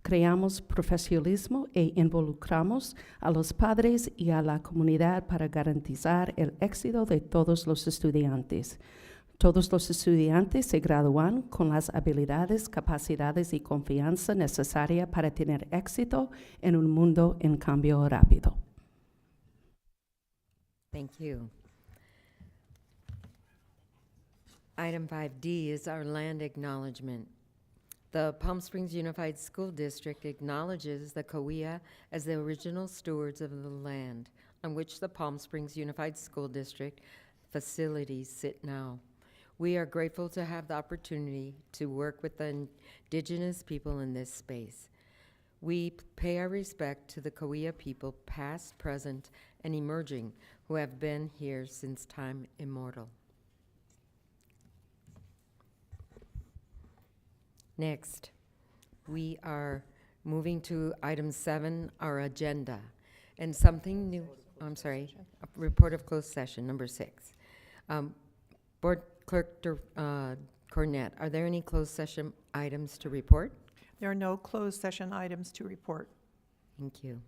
Creamos profesionalismo e involucramos a los padres y a la comunidad para garantizar el éxito de todos los estudiantes. Todos los estudiantes se gradúan con las habilidades, capacidades y confianza necesaria para tener éxito en un mundo en cambio rápido. Thank you. Item 5D is our land acknowledgement. The Palm Springs Unified School District acknowledges the Cahuilla as the original stewards of the land on which the Palm Springs Unified School District facilities sit now. We are grateful to have the opportunity to work with the indigenous people in this space. We pay our respect to the Cahuilla people, past, present, and emerging, who have been here since time immemorial. Next, we are moving to item 7, our agenda. And something new, I'm sorry, a report of closed session, number 6. Board Clerk Cornett, are there any closed session items to report? There are no closed session items to report. Thank you.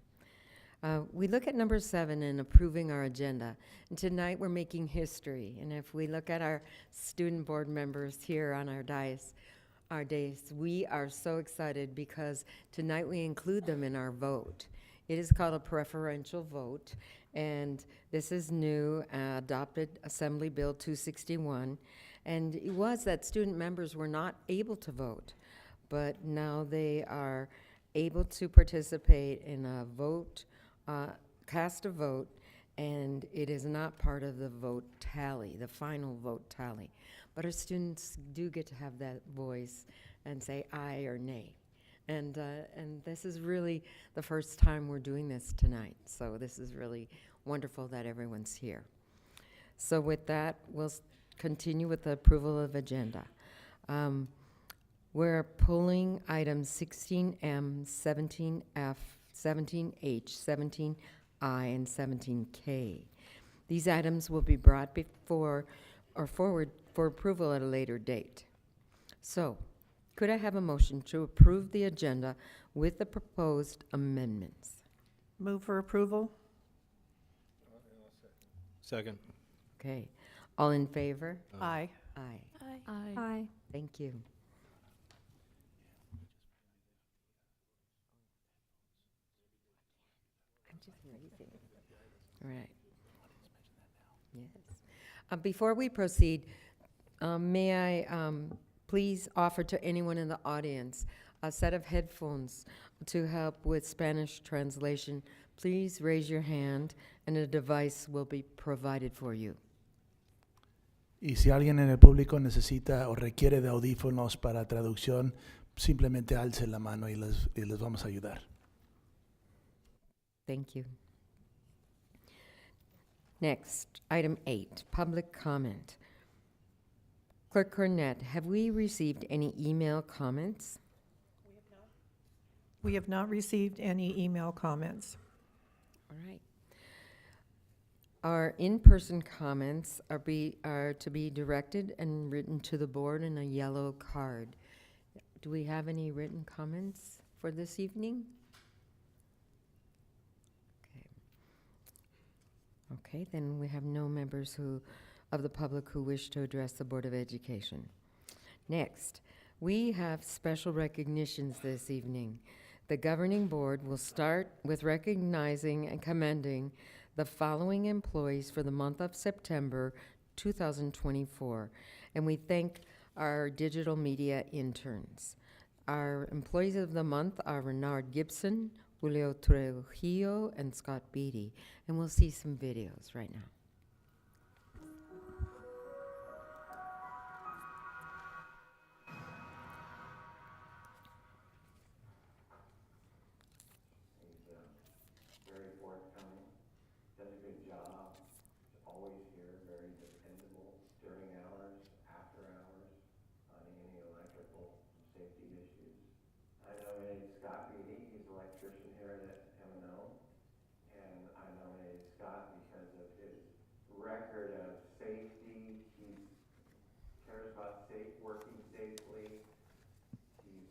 We look at number 7 in approving our agenda. And tonight we're making history. And if we look at our student board members here on our days, we are so excited because tonight we include them in our vote. It is called a preferential vote, and this is new, adopted Assembly Bill 261. And it was that student members were not able to vote, but now they are able to participate in a vote, cast a vote, and it is not part of the vote tally, the final vote tally. But our students do get to have that voice and say aye or nay. And this is really the first time we're doing this tonight. So this is really wonderful that everyone's here. So with that, we'll continue with the approval of agenda. We're pulling items 16M, 17F, 17H, 17I, and 17K. These items will be brought before or forward for approval at a later date. So, could I have a motion to approve the agenda with the proposed amendments? Move for approval. Second. Okay. All in favor? Aye. Aye. Aye. Aye. Thank you. I'm just raising. All right. Yes. Before we proceed, may I please offer to anyone in the audience a set of headphones to help with Spanish translation? Please raise your hand and a device will be provided for you. Y si alguien en el público necesita o requiere de audífonos para traducción, simplemente alce la mano y les vamos a ayudar. Thank you. Next, item 8, public comment. Clerk Cornett, have we received any email comments? We have not received any email comments. All right. Our in-person comments are to be directed and written to the board in a yellow card. Do we have any written comments for this evening? Okay, then we have no members of the public who wish to address the Board of Education. Next, we have special recognitions this evening. The governing board will start with recognizing and commending the following employees for the month of September 2024, and we thank our digital media interns. Our employees of the month are Renard Gibson, Julio Trujillo, and Scott Beatty. And we'll see some videos right now. Very forthcoming, does a good job, is always here, very dependable during hours, after hours, on any electrical safety issues. I nominated Scott Beatty, he's an electrician here at M&O, and I nominated Scott because of his record of safety. He cares about working safely. He's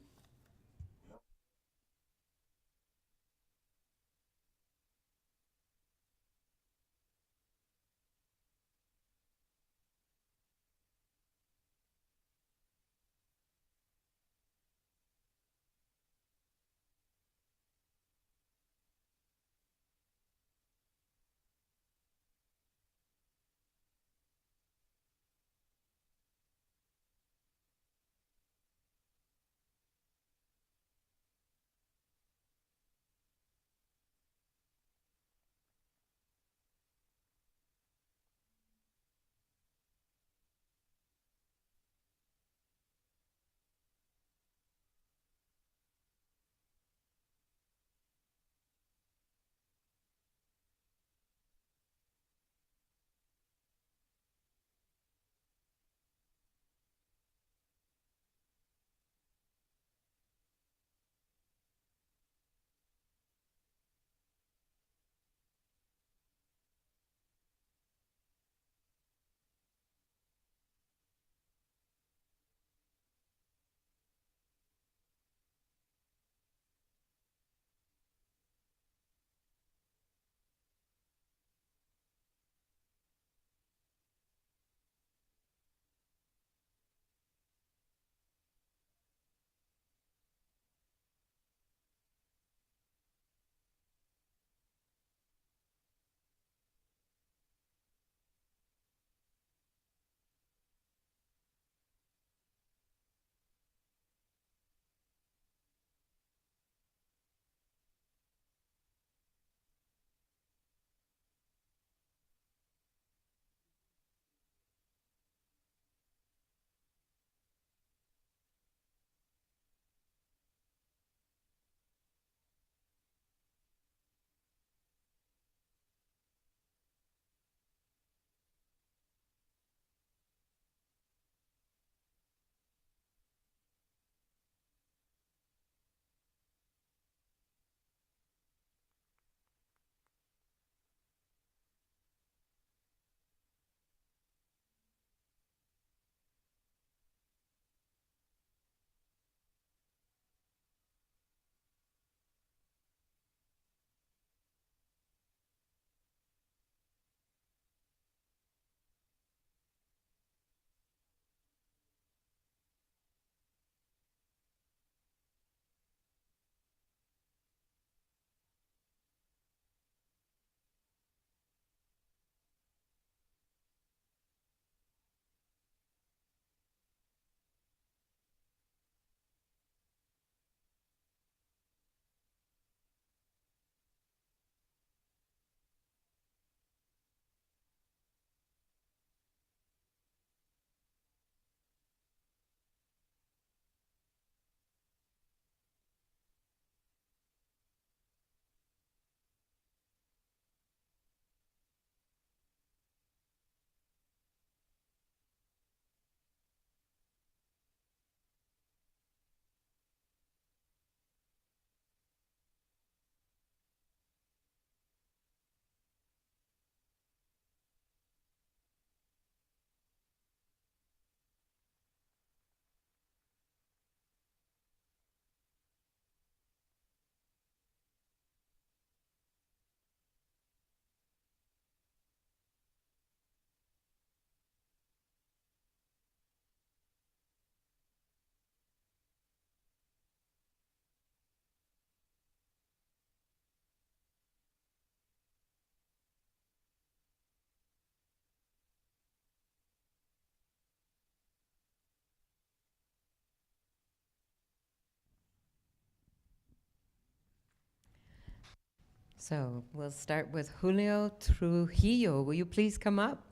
So we'll start with Julio Trujillo. Will you please come up?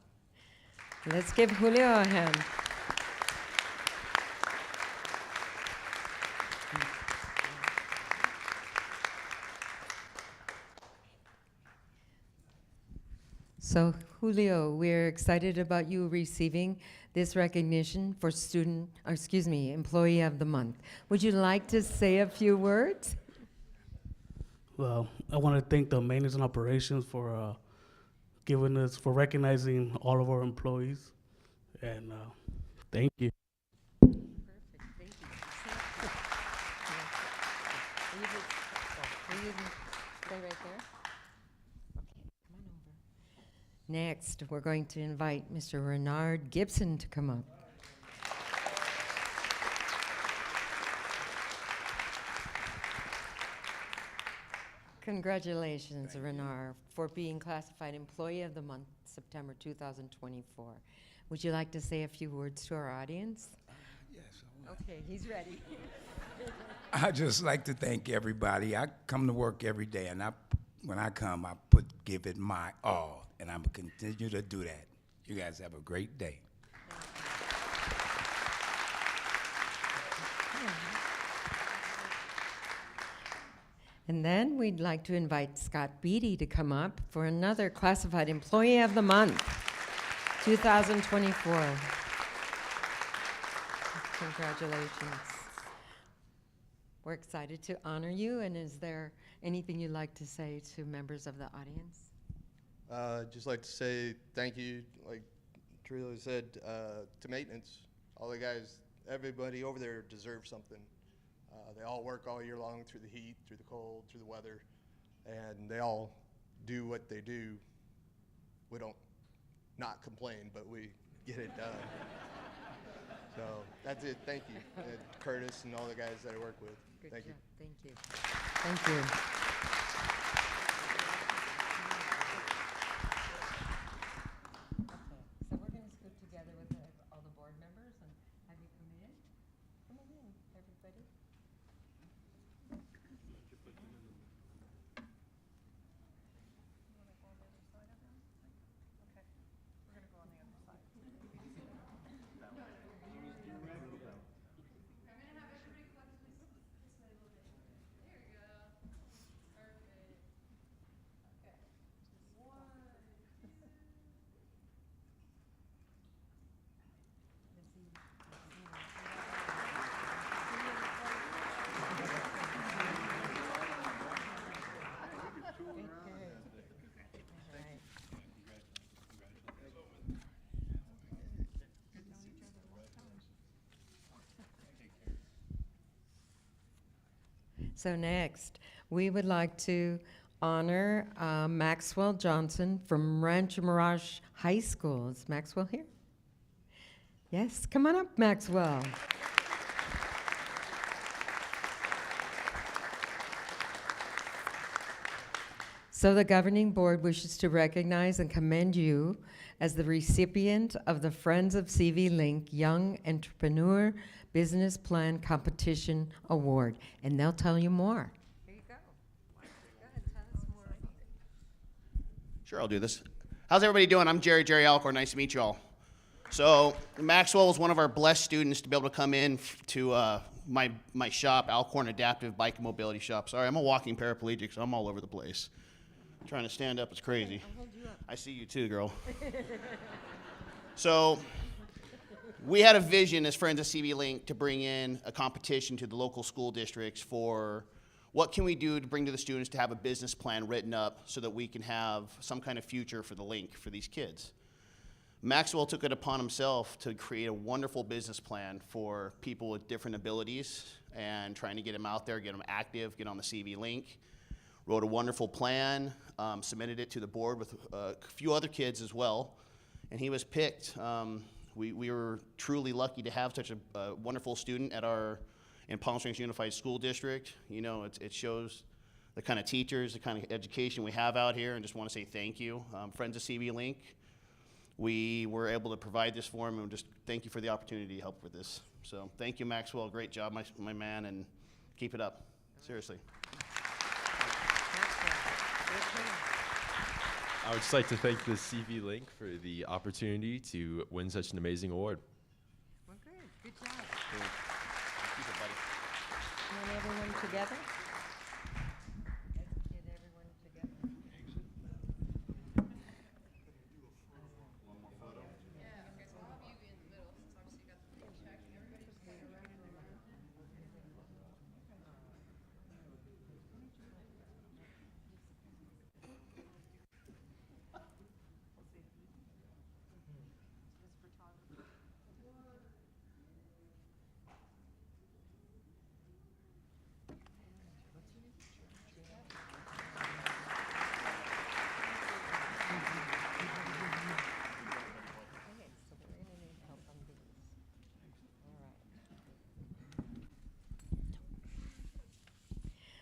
Let's give Julio a hand. So Julio, we're excited about you receiving this recognition for Employee of the Month. Would you like to say a few words? Well, I want to thank the maintenance and operations for for recognizing all of our employees, and thank you. Perfect, thank you. Will you stay right there? Okay, come on over. Next, we're going to invite Mr. Renard Gibson to come up. Congratulations, Renard, for being classified Employee of the Month, September 2024. Would you like to say a few words to our audience? Yes. I will. Okay, he's ready. I just like to thank everybody. I come to work every day, and when I come, I give it my all, and I'm gonna continue to do that. You guys have a great day. And then we'd like to invite Scott Beatty to come up for another Classified Employee of the Month, 2024. Congratulations. We're excited to honor you, and is there anything you'd like to say to members of the audience? Just like to say thank you, like Trujillo said, to maintenance. All the guys, everybody over there deserves something. They all work all year long through the heat, through the cold, through the weather, and they all do what they do. We don't not complain, but we get it done. So that's it. Thank you, and Curtis and all the guys that I work with. Good Thank you. job. Thank you. Thank you. Okay, so we're going to scoot together with all the board members and have you come in. Come on in, everybody. So next, we would like to honor Maxwell Johnson from Rancho Mirage High School. Is Maxwell here? Yes, come on up, Maxwell. So the governing board wishes to recognize and commend you as the recipient of the Friends of CV Link Young Entrepreneur Business Plan Competition Award, and they'll tell you more. Here you go. Go ahead, tell us more about it. Sure, I'll do this. How's everybody doing? I'm Jerry Alcor. Nice to meet you all. So Maxwell was one of our blessed students to be able to come in to my shop, Alcorn Adaptive Bike and Mobility Shop. Sorry, I'm a walking paraplegic, so I'm all over the place. Trying to stand up is crazy. I'll hold you up. I see you too, girl. So we had a vision as Friends of CV Link to bring in a competition to the local school districts for what can we do to bring to the students to have a business plan written up so that we can have some kind of future for the link for these kids. Maxwell took it upon himself to create a wonderful business plan for people with different abilities and trying to get them out there, get them active, get on the CV Link. Wrote a wonderful plan, submitted it to the board with a few other kids as well, and he was picked. We were truly lucky to have such a wonderful student in Palm Springs Unified School District. You know, it shows the kind of teachers, the kind of education we have out here, and just want to say thank you. Friends of CV Link, we were able to provide this for him, and just thank you for the opportunity to help with this. So thank you, Maxwell. Great job, my man, and keep it up. Seriously. Maxwell, I would just like to thank the CV Link for the opportunity to win such an amazing award. Well, good job. Want everyone together? Let's get everyone together. Okay, so we're gonna need help on these. All right.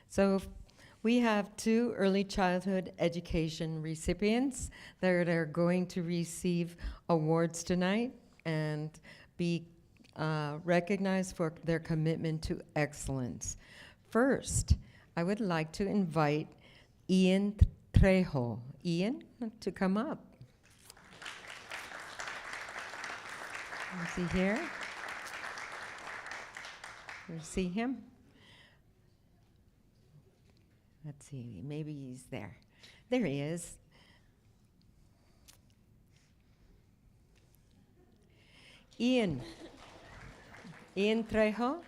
So we have 2 early childhood education recipients that are going to receive awards tonight and be recognized for their commitment to excellence. First, I would like to invite Ian Trejo. Ian, to come up. Is he here? You see him? Let's see, maybe he's there. There he is. Ian. Ian Trejo.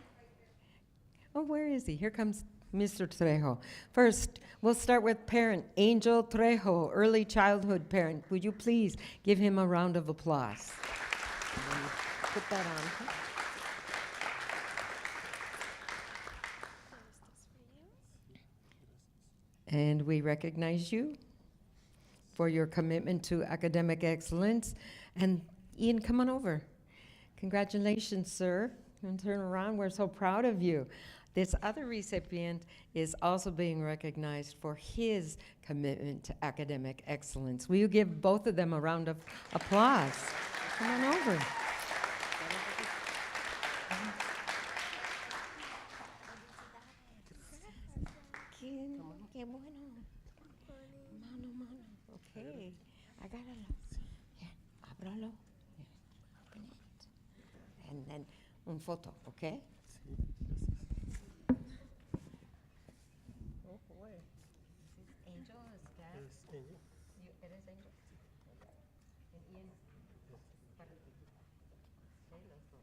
Oh, where is he? Here comes Mr. Trejo. First, we'll start with parent Angel Trejo, early childhood parent. Would you please give him a round of applause? And then you put that on. And we recognize you for your commitment to academic excellence. And Ian, come on over. Congratulations, sir. And turn around, we're so proud of you. This other recipient is also being recognized for his commitment to academic excellence. Will you give both of them a round of applause? Come on over. Qué bueno. Mano. Okay. Agárralo. Yeah. Ábralo. Yeah. Open it. And then un foto, okay? Oh boy. This is Angel, is that? Yes, Angel. You, eres Angel? And Ian? Para ti. Okay, los dos.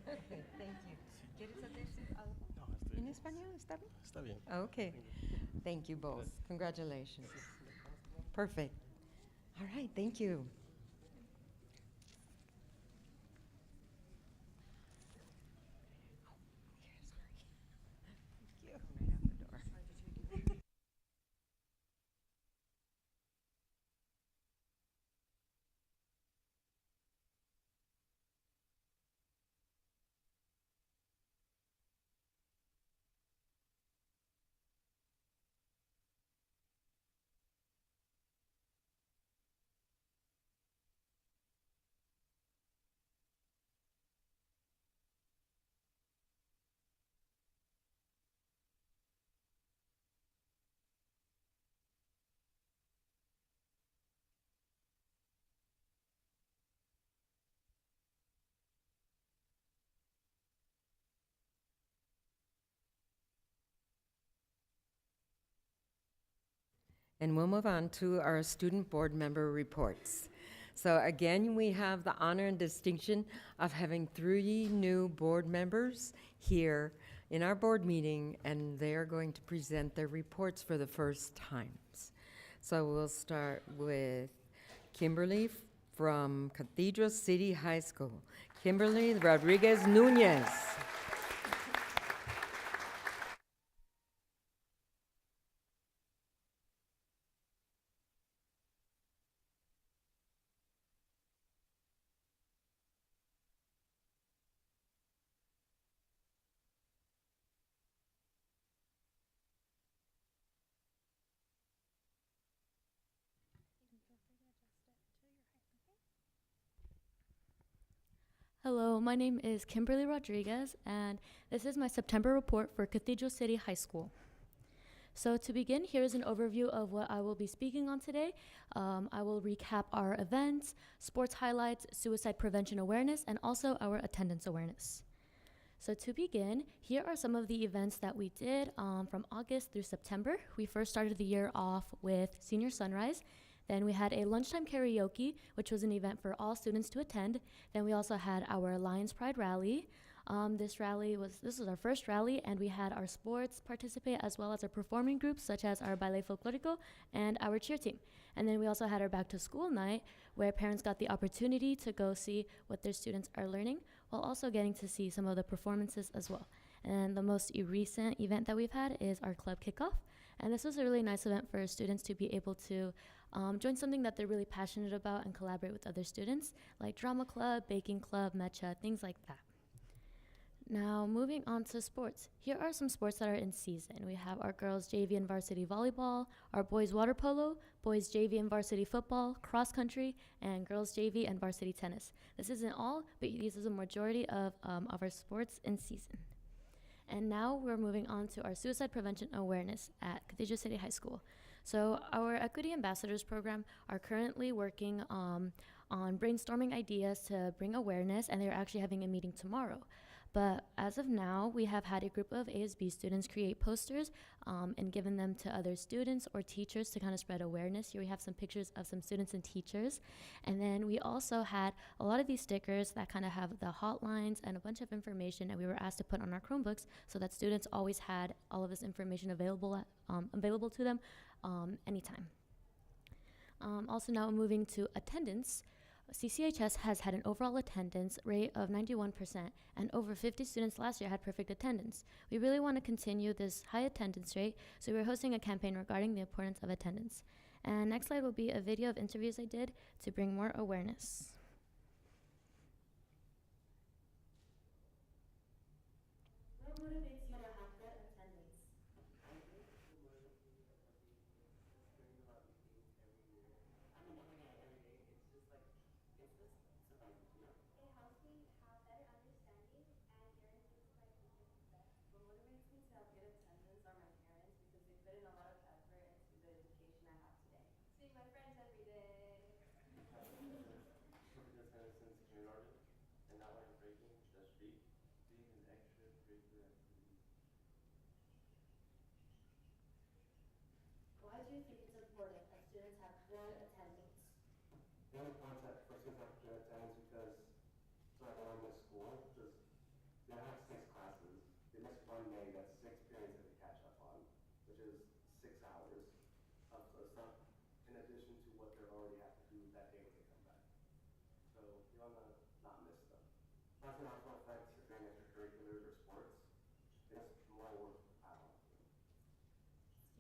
Okay, thank you. ¿Quieres decir algo? ¿En español? ¿Está bien? Está bien. Okay. Thank you both. Congratulations. Perfect. All right, thank you. And we'll move on to our student board member reports. So again, we have the honor and distinction of having 3 new board members here in our board meeting, and they are going to present their reports for the first times. So we'll start with Kimberly from Cathedral City High School. Kimberly Rodriguez Nunez. Hello, my name is Kimberly Rodriguez, and this is my September report for Cathedral City High School. So to begin, here is an overview of what I will be speaking on today. I will recap our events, sports highlights, suicide prevention awareness, and also our attendance awareness. So to begin, here are some of the events that we did from August through September. We first started the year off with Senior Sunrise. Then we had a lunchtime karaoke, which was an event for all students to attend. Then we also had our Lions Pride rally. This was our first rally, and we had our sports participate as well as our performing groups such as our Ballet Folklorico and our cheer team. And then we also had our back to school night where parents got the opportunity to go see what their students are learning while also getting to see some of the performances as well. And the most recent event that we've had is our club kickoff. And this was a really nice event for students to be able to join something that they're really passionate about and collaborate with other students, like drama club, baking club, mecha, things like that. Now, moving on to sports. Here are some sports that are in season. We have our girls JV and varsity volleyball, our boys water polo, boys JV and varsity football, cross country, and girls JV and varsity tennis. This isn't all, but these are the majority of our sports in season. And now we're moving on to our suicide prevention awareness at Cathedral City High School. So our Equity Ambassadors program are currently working on brainstorming ideas to bring awareness, and they're actually having a meeting tomorrow. But as of now, we have had a group of ASB students create posters and given them to other students or teachers to kind of spread awareness. Here we have some pictures of some students and teachers. And then we also had a lot of these stickers that kind of have the hotlines and a bunch of information that we were asked to put on our Chromebooks so that students always had all of this information available to them anytime. Also now moving to attendance. CCHS has had an overall attendance rate of 91%, and over 50 students last year had perfect attendance. We really want to continue this high attendance rate, so we're hosting a campaign regarding the importance of attendance. And next slide will be a video of interviews I did to bring more awareness. What motivates you to have good attendance? It helps me have better understanding and guarantees my future success. What motivates me to have good attendance are my parents because they put in a lot of effort into the education I have today. Seeing my friends every day. Perfect attendance since kindergarten, and not like breaking, just read, being in extracurricular activities. Why do you think it's important that students have good attendance? The only concept for students have good attendance because so when I miss school, because they have 6 classes, they miss one day, that's 6 periods that they catch up on, which is 6 hours of stuff in addition to what they already have to do that day when they come back. So you want to not miss them. Plus it also affects if they're in extracurriculars or sports. It's more work to pile on.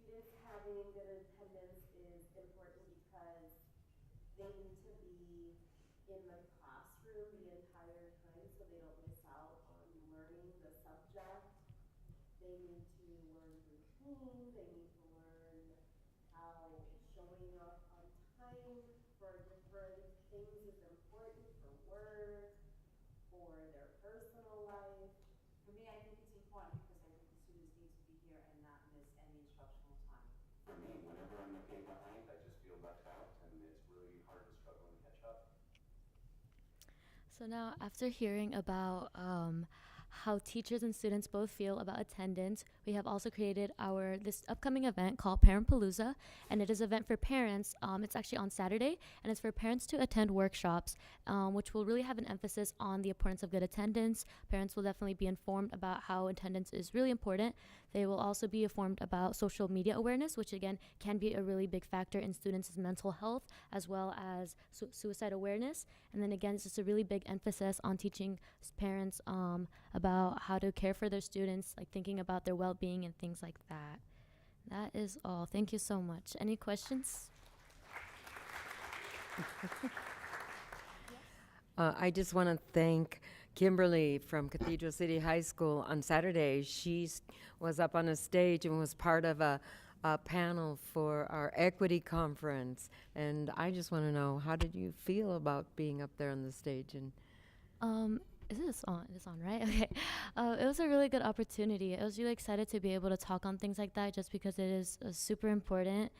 Students having good attendance is important because they need to be in the classroom the entire time so they don't miss out on learning the subject. They need to learn routine, they need to learn how showing up on time for different things is important for work, for their personal life. For me, I think it's important because I think the students need to be here and not miss any instructional time. For me, whenever I'm getting behind, I just feel left out, and it's really hard to struggle and catch up. So now, after hearing about how teachers and students both feel about attendance, we have also created this upcoming event called Parentpalooza, and it is an event for parents. It's actually on Saturday, and it's for parents to attend workshops, which will really have an emphasis on the importance of good attendance. Parents will definitely be informed about how attendance is really important. They will also be informed about social media awareness, which again can be a really big factor in students' mental health, as well as suicide awareness. And then again, it's just a really big emphasis on teaching parents about how to care for their students, like thinking about their well-being and things like that. That is all. Thank you so much. Any questions? I just want to thank Kimberly from Cathedral City High School. On Saturday, she was up on a stage and was part of a panel for our equity conference. And I just want to know, how did you feel about being up there on the stage? And Is this on? It's on, right? Okay. It was a really good opportunity. I was really excited to be able to talk on things like that just because it is super important,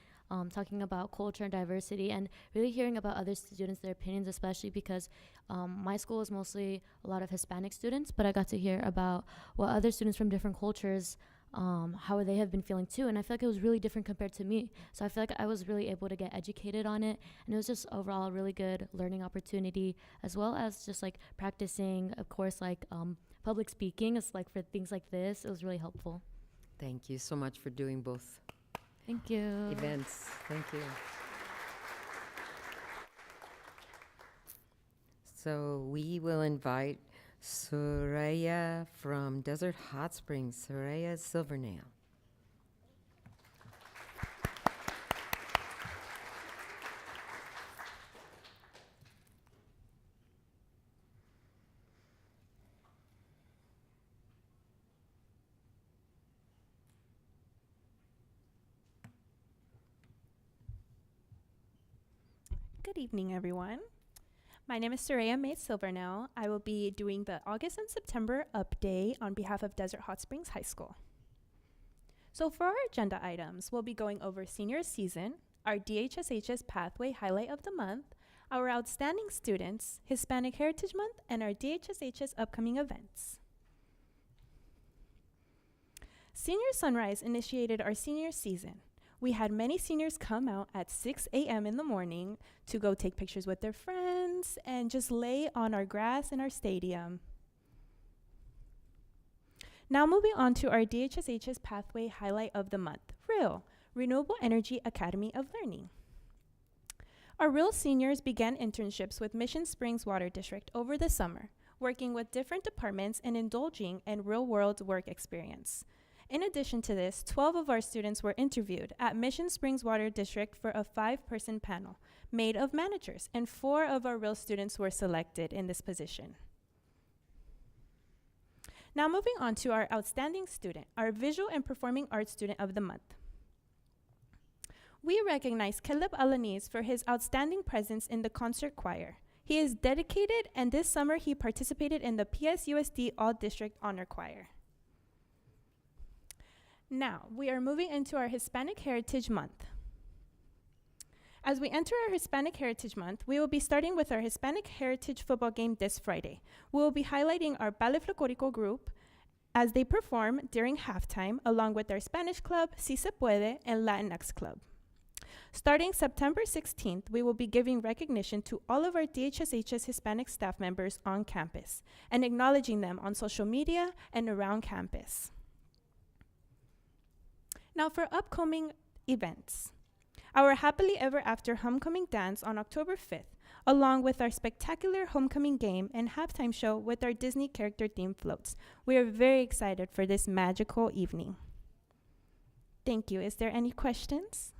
talking about culture and diversity and really hearing about other students, their opinions, especially because my school is mostly a lot of Hispanic students, but I got to hear about what other students from different cultures, how they have been feeling too. And I feel like it was really different compared to me. So I feel like I was really able to get educated on it. And it was just overall a really good learning opportunity, as well as just like practicing, of course, like public speaking. It's like for things like this, it was really helpful. Thank you so much for doing both Thank you. events. Thank you. So we will invite Soraya from Desert Hot Springs, Soraya Silvernail. Good evening, everyone. My name is Soraya May Silvernail. I will be doing the August and September update on behalf of Desert Hot Springs High School. So for our agenda items, we'll be going over senior season, our DHSHS pathway highlight of the month, our outstanding students, Hispanic Heritage Month, and our DHSHS upcoming events. Senior Sunrise initiated our senior season. We had many seniors come out at 6 a.m. in the morning to go take pictures with their friends and just lay on our grass in our stadium. Now moving on to our DHSHS pathway highlight of the month, REAL, Renewable Energy Academy of Learning. Our REAL seniors began internships with Mission Springs Water District over the summer, working with different departments and indulging in real-world work experience. In addition to this, 12 of our students were interviewed at Mission Springs Water District for a 5-person panel made of managers, and 4 of our real students were selected in this position. Now moving on to our outstanding student, our Visual and Performing Arts Student of the Month. We recognize Caleb Alanis for his outstanding presence in the concert choir. He is dedicated, and this summer he participated in the PSUSD All-District Honor Choir. Now, we are moving into our Hispanic Heritage Month. As we enter our Hispanic Heritage Month, we will be starting with our Hispanic Heritage football game this Friday. We will be highlighting our Ballet Folclórico group as they perform during halftime, along with our Spanish club, Si Se Puede, and Latinx club. Starting September 16th, we will be giving recognition to all of our DHSHS Hispanic staff members on campus and acknowledging them on social media and around campus. Now for upcoming events. Our Happily Ever After Homecoming Dance on October 5th, along with our spectacular homecoming game and halftime show with our Disney character theme floats. We are very excited for this magical evening. Thank you. Is there any questions?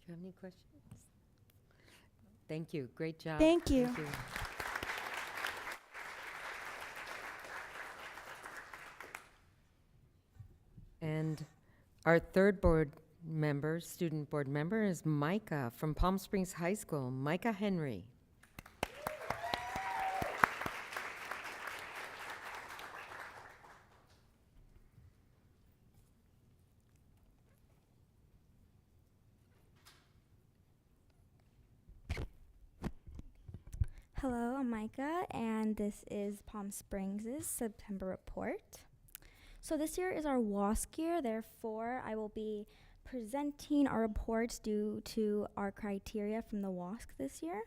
Do you have any questions? Thank you. Great job. Thank you. Thank you. And our third student board member is Micah from Palm Springs High School. Micah Henry. Hello, I'm Micah, and this is Palm Springs' September report. So this year is our WASC year, therefore I will be presenting our reports due to our criteria from the WASC this year.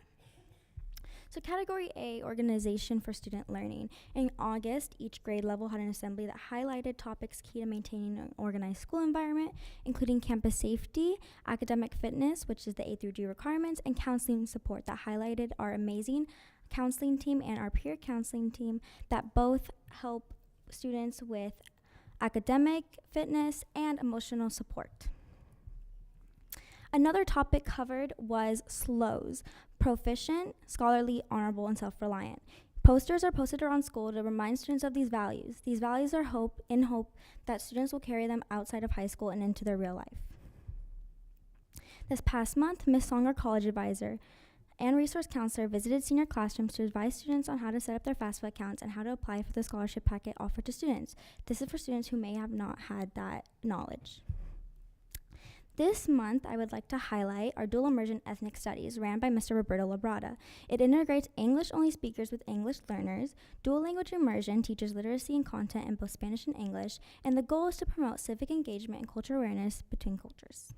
So Category A, Organization for Student Learning. In August, each grade level had an assembly that highlighted topics key to maintaining an organized school environment, including campus safety, academic fitness, which is the A through G requirements, and counseling support that highlighted our amazing counseling team and our peer counseling team that both help students with academic, fitness, and emotional support. Another topic covered was SLOWs, proficient, scholarly, honorable, and self-reliant. Posters are posted around school to remind students of these values. These values are hope that students will carry them outside of high school and into their real life. This past month, Miss Song, our college advisor, and resource counselor visited senior classrooms to advise students on how to set up their FAFSA accounts and how to apply for the scholarship packet offered to students. This is for students who may have not had that knowledge. This month, I would like to highlight our dual immersion ethnic studies ran by Mr. Roberto Labrada. It integrates English-only speakers with English learners. Dual language immersion teaches literacy and content in both Spanish and English, and the goal is to promote civic engagement and cultural awareness between cultures.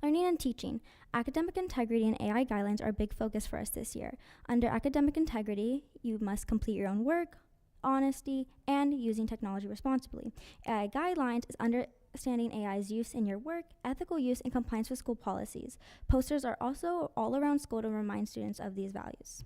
Learning and teaching. Academic integrity and AI guidelines are a big focus for us this year. Under academic integrity, you must complete your own work, honesty, and using technology responsibly. AI guidelines is understanding AI's use in your work, ethical use, and compliance with school policies. Posters are also all around school to remind students of these values.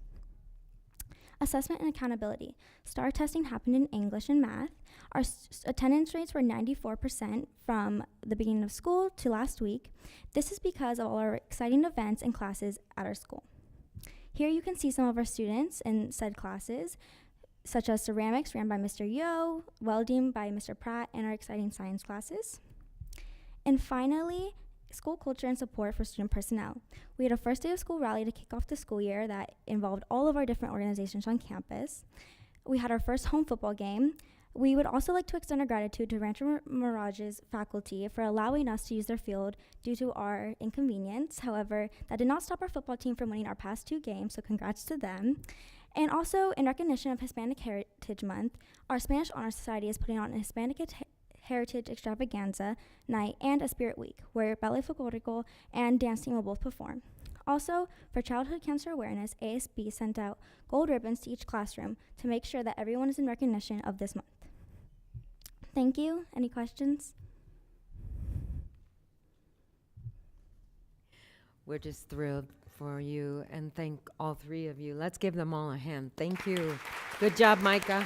Assessment and accountability. STAR testing happened in English and math. Our attendance rates were 94% from the beginning of school to last week. This is because of all our exciting events and classes at our school. Here you can see some of our students in said classes, such as ceramics ran by Mr. Yo, welding by Mr. Pratt, and our exciting science classes. And finally, school culture and support for student personnel. We had a first day of school rally to kick off the school year that involved all of our different organizations on campus. We had our first home football game. We would also like to extend our gratitude to Rancho Mirage's faculty for allowing us to use their field due to our inconvenience. However, that did not stop our football team from winning our past 2 games, so congrats to them. And also, in recognition of Hispanic Heritage Month, our Spanish Honor Society is putting on a Hispanic Heritage Extravaganza Night and a Spirit Week, where ballet folklorico and dance team will both perform. Also, for childhood cancer awareness, ASB sent out gold ribbons to each classroom to make sure that everyone is in recognition of this month. Thank you. Any questions? We're just thrilled for you and thank all 3 of you. Let's give them all a hand. Thank you. Good job, Micah.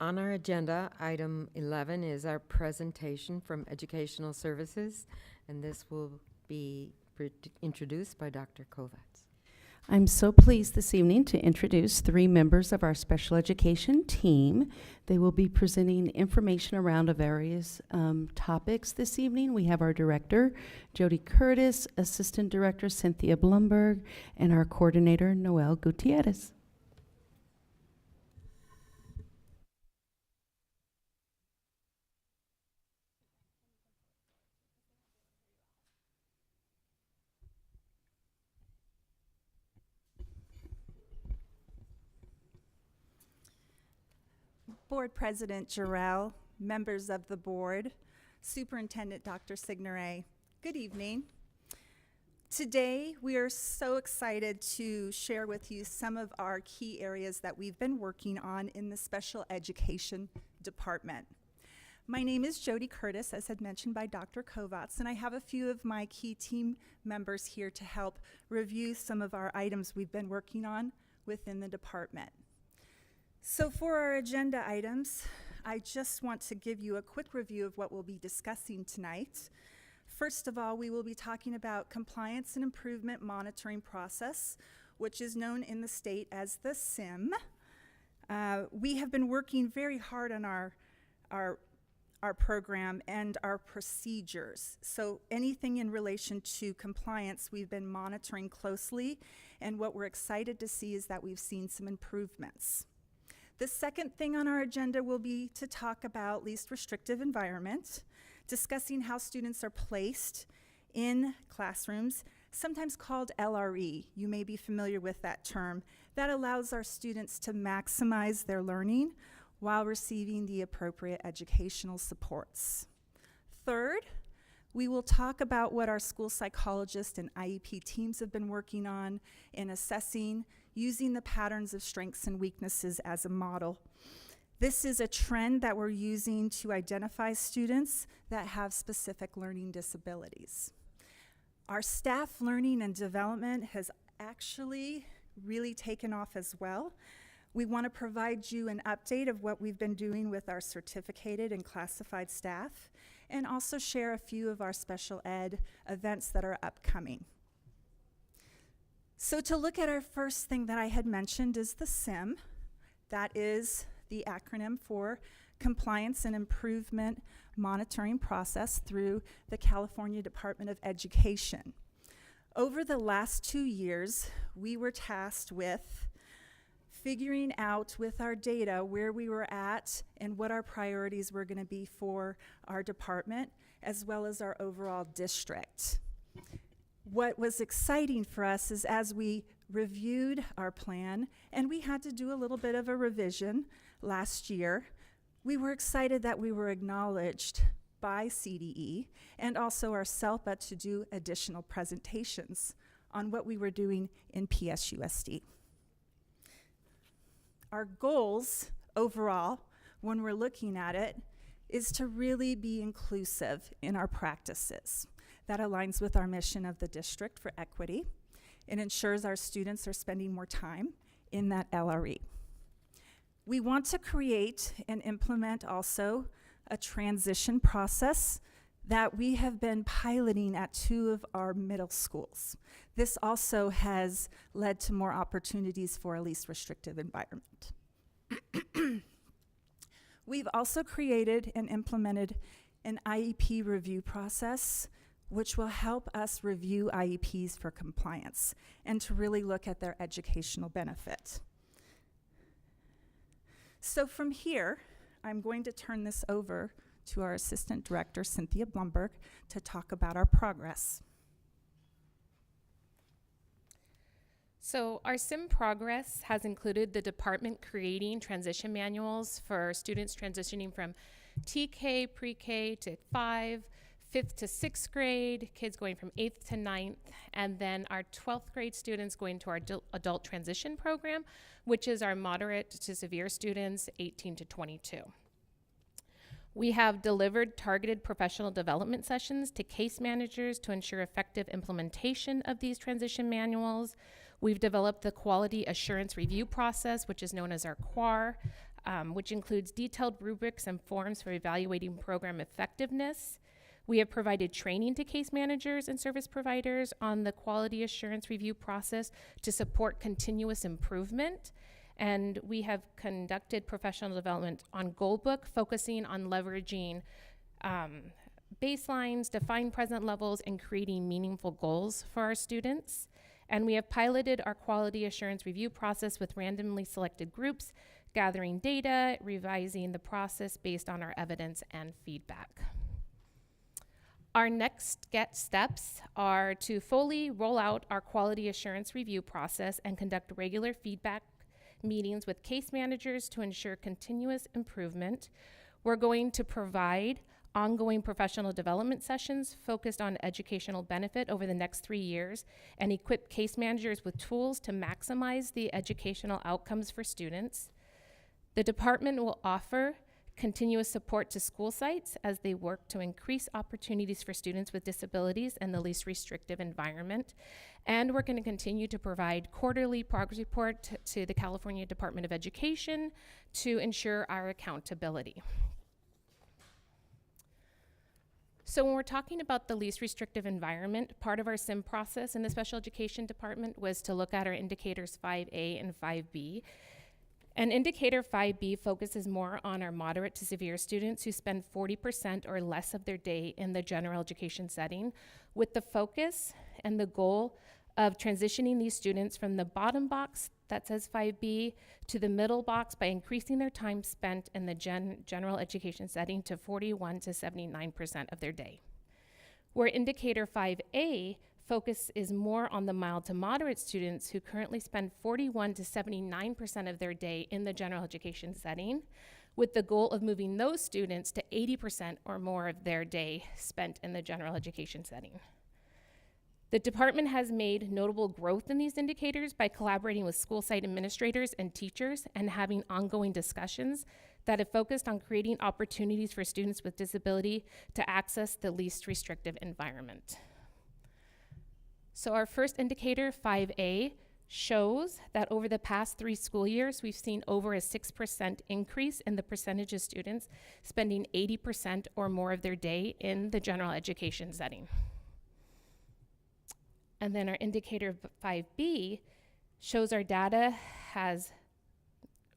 On our agenda, item 11 is our presentation from Educational Services, and this will be introduced by Dr. Kovacs. I'm so pleased this evening to introduce 3 members of our special education team. They will be presenting information around a various topics this evening. We have our director, Jody Curtis, assistant director, Cynthia Blumberg, and our coordinator, Noel Gutierrez. Board President Jarrell, members of the board, Superintendent Dr. Signoret, good evening. Today, we are so excited to share with you some of our key areas that we've been working on in the special education department. My name is Jody Curtis, as had mentioned by Dr. Kovacs, and I have a few of my key team members here to help review some of our items we've been working on within the department. So for our agenda items, I just want to give you a quick review of what we'll be discussing tonight. First of all, we will be talking about compliance and improvement monitoring process, which is known in the state as the SIM. We have been working very hard on our program and our procedures. So anything in relation to compliance, we've been monitoring closely, and what we're excited to see is that we've seen some improvements. The second thing on our agenda will be to talk about least restrictive environment, discussing how students are placed in classrooms, sometimes called LRE. You may be familiar with that term. That allows our students to maximize their learning while receiving the appropriate educational supports. Third, we will talk about what our school psychologist and IEP teams have been working on in assessing using the patterns of strengths and weaknesses as a model. This is a trend that we're using to identify students that have specific learning disabilities. Our staff learning and development has actually really taken off as well. We want to provide you an update of what we've been doing with our certificated and classified staff, and also share a few of our special ed events that are upcoming. So to look at our first thing that I had mentioned is the SIM. That is the acronym for Compliance and Improvement Monitoring Process through the California Department of Education. Over the last 2 years, we were tasked with figuring out with our data where we were at and what our priorities were going to be for our department as well as our overall district. What was exciting for us is as we reviewed our plan, and we had to do a little bit of a revision last year, we were excited that we were acknowledged by CDE and also our SELPA to do additional presentations on what we were doing in PSUSD. Our goals overall, when we're looking at it, is to really be inclusive in our practices. That aligns with our mission of the district for equity. It ensures our students are spending more time in that LRE. We want to create and implement also a transition process that we have been piloting at 2 of our middle schools. This also has led to more opportunities for a least restrictive environment. We've also created and implemented an IEP review process which will help us review IEPs for compliance and to really look at their educational benefit. So from here, I'm going to turn this over to our Assistant Director, Cynthia Blumberg, to talk about our progress. So our SIM progress has included the department creating transition manuals for students transitioning from TK, pre-K to 5, 5th to 6th grade, kids going from 8th to 9th, and then our 12th grade students going to our adult transition program, which is our moderate to severe students, 18 to 22. We have delivered targeted professional development sessions to case managers to ensure effective implementation of these transition manuals. We've developed the quality assurance review process, which is known as our QAR, which includes detailed rubrics and forms for evaluating program effectiveness. We have provided training to case managers and service providers on the quality assurance review process to support continuous improvement. And we have conducted professional development on Goalbook, focusing on leveraging baselines, defined present levels, and creating meaningful goals for our students. And we have piloted our quality assurance review process with randomly selected groups, gathering data, revising the process based on our evidence and feedback. Our next steps are to fully roll out our quality assurance review process and conduct regular feedback meetings with case managers to ensure continuous improvement. We're going to provide ongoing professional development sessions focused on educational benefit over the next 3 years and equip case managers with tools to maximize the educational outcomes for students. The department will offer continuous support to school sites as they work to increase opportunities for students with disabilities in the least restrictive environment. And we're going to continue to provide quarterly progress report to the California Department of Education to ensure our accountability. So when we're talking about the least restrictive environment, part of our SIM process in the special education department was to look at our indicators 5A and 5B. And indicator 5B focuses more on our moderate to severe students who spend 40% or less of their day in the general education setting, with the focus and the goal of transitioning these students from the bottom box that says 5B to the middle box by increasing their time spent in the general education setting to 41 to 79% of their day. Where indicator 5A focus is more on the mild to moderate students who currently spend 41 to 79% of their day in the general education setting, with the goal of moving those students to 80% or more of their day spent in the general education setting. The department has made notable growth in these indicators by collaborating with school site administrators and teachers and having ongoing discussions that have focused on creating opportunities for students with disability to access the least restrictive environment. So our first indicator, 5A, shows that over the past 3 school years, we've seen over a 6% increase in the percentage of students spending 80% or more of their day in the general education setting. And then our indicator 5B shows our data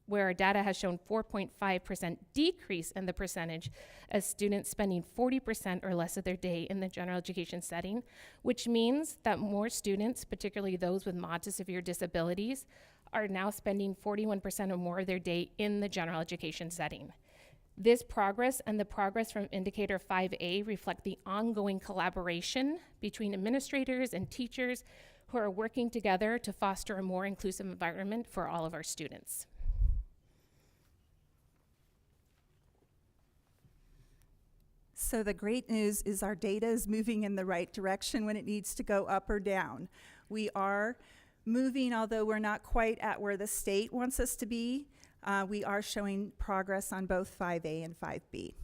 where our data has shown 4.5% decrease in the percentage of students spending 40% or less of their day in the general education setting, which means that more students, particularly those with mild to severe disabilities, are now spending 41% or more of their day in the general education setting. This progress and the progress from indicator 5A reflect the ongoing collaboration between administrators and teachers who are working together to foster a more inclusive environment for all of our students. So the great news is our data is moving in the right direction when it needs to go up or down. We are moving, although we're not quite at where the state wants us to be. We are showing progress on both 5A and 5B.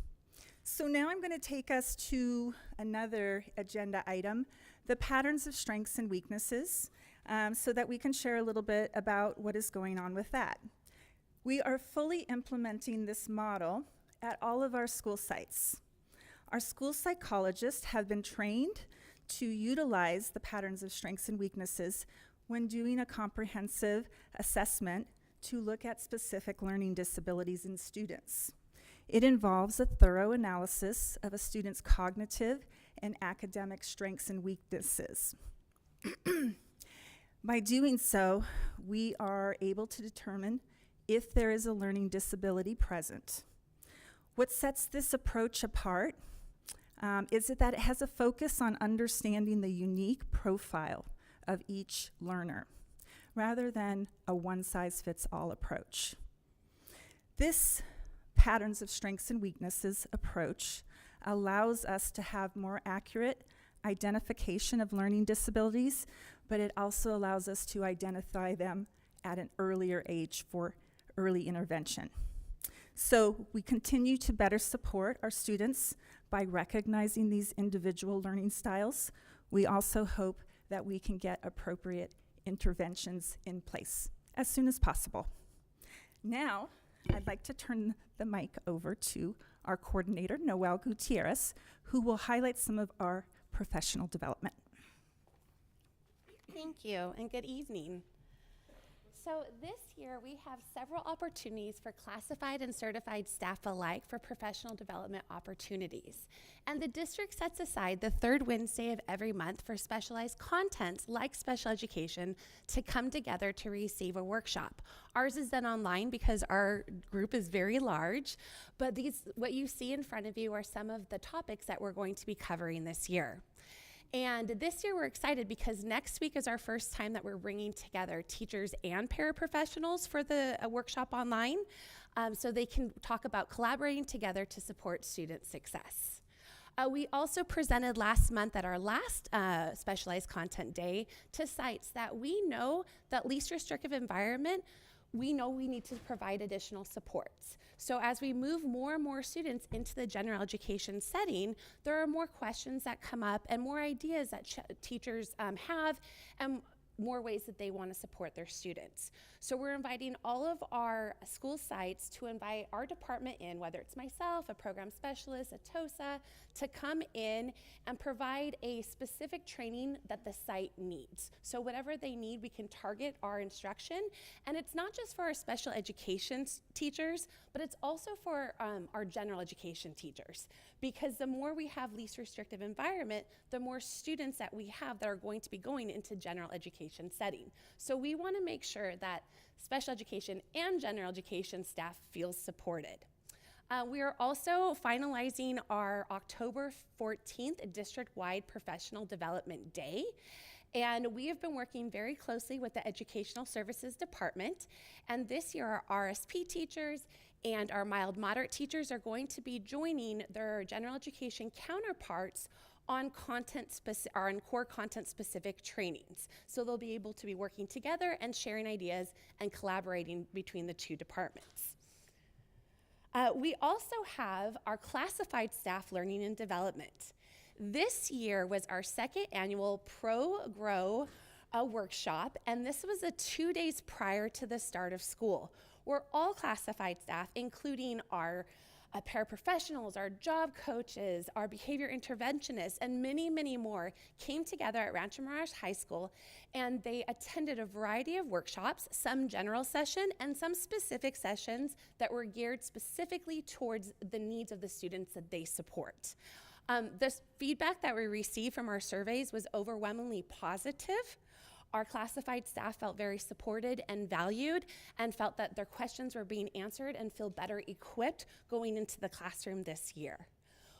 So now I'm going to take us to another agenda item, the patterns of strengths and weaknesses, so that we can share a little bit about what is going on with that. We are fully implementing this model at all of our school sites. Our school psychologists have been trained to utilize the patterns of strengths and weaknesses when doing a comprehensive assessment to look at specific learning disabilities in students. It involves a thorough analysis of a student's cognitive and academic strengths and weaknesses. By doing so, we are able to determine if there is a learning disability present. What sets this approach apart is that it has a focus on understanding the unique profile of each learner, rather than a one-size-fits-all approach. This patterns of strengths and weaknesses approach allows us to have more accurate identification of learning disabilities, but it also allows us to identify them at an earlier age for early intervention. So we continue to better support our students by recognizing these individual learning styles. We also hope that we can get appropriate interventions in place as soon as possible. Now, I'd like to turn the mic over to our coordinator, Noel Gutierrez, who will highlight some of our professional development. Thank you, and good evening. So this year, we have several opportunities for classified and certified staff alike for professional development opportunities. And the district sets aside the third Wednesday of every month for specialized contents like special education to come together to receive a workshop. Ours is done online because our group is very large, but what you see in front of you are some of the topics that we're going to be covering this year. And this year we're excited because next week is our first time that we're bringing together teachers and paraprofessionals for the workshop online, so they can talk about collaborating together to support student success. We also presented last month at our last specialized content day to sites that we know that least restrictive environment, we know we need to provide additional supports. So as we move more and more students into the general education setting, there are more questions that come up and more ideas that teachers have, and more ways that they want to support their students. So we're inviting all of our school sites to invite our department in, whether it's myself, a program specialist, a TOSA, to come in and provide a specific training that the site needs. So whatever they need, we can target our instruction. And it's not just for our special education teachers, but it's also for our general education teachers. Because the more we have least restrictive environment, the more students that we have that are going to be going into general education setting. So we want to make sure that special education and general education staff feels supported. We are also finalizing our October 14th district-wide professional development day. And we have been working very closely with the Educational Services Department. And this year our RSP teachers and our mild moderate teachers are going to be joining their general education counterparts on core content specific trainings. So they'll be able to be working together and sharing ideas and collaborating between the two departments. We also have our classified staff learning and development. This year was our second annual Pro-Grow workshop, and this was 2 days prior to the start of school, where all classified staff, including our paraprofessionals, our job coaches, our behavior interventionists, and many, many more came together at Rancho Mirage High School, and they attended a variety of workshops, some general session and some specific sessions that were geared specifically towards the needs of the students that they support. The feedback that we received from our surveys was overwhelmingly positive. Our classified staff felt very supported and valued and felt that their questions were being answered and feel better equipped going into the classroom this year.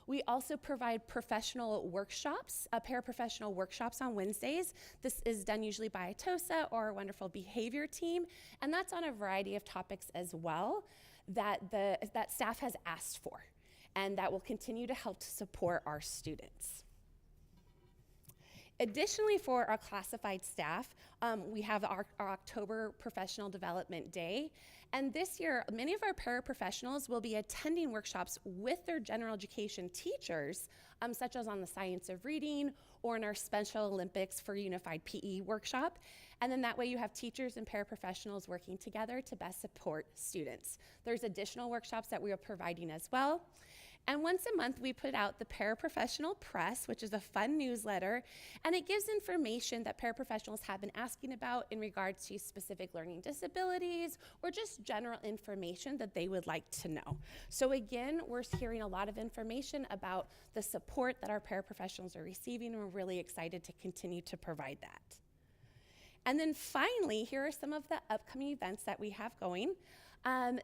We also provide professional workshops, paraprofessional workshops on Wednesdays. This is done usually by a TOSA or a wonderful behavior team, and that's on a variety of topics as well that staff has asked for, and that will continue to help to support our students. Additionally, for our classified staff, we have our October Professional Development Day. And this year, many of our paraprofessionals will be attending workshops with their general education teachers, such as on the science of reading or in our Special Olympics for Unified PE workshop. And then that way you have teachers and paraprofessionals working together to best support students. There's additional workshops that we are providing as well. And once a month, we put out the Paraprofessional Press, which is a fun newsletter, and it gives information that paraprofessionals have been asking about in regards to specific learning disabilities or just general information that they would like to know. So again, we're hearing a lot of information about the support that our paraprofessionals are receiving, and we're really excited to continue to provide that. And then finally, here are some of the upcoming events that we have going.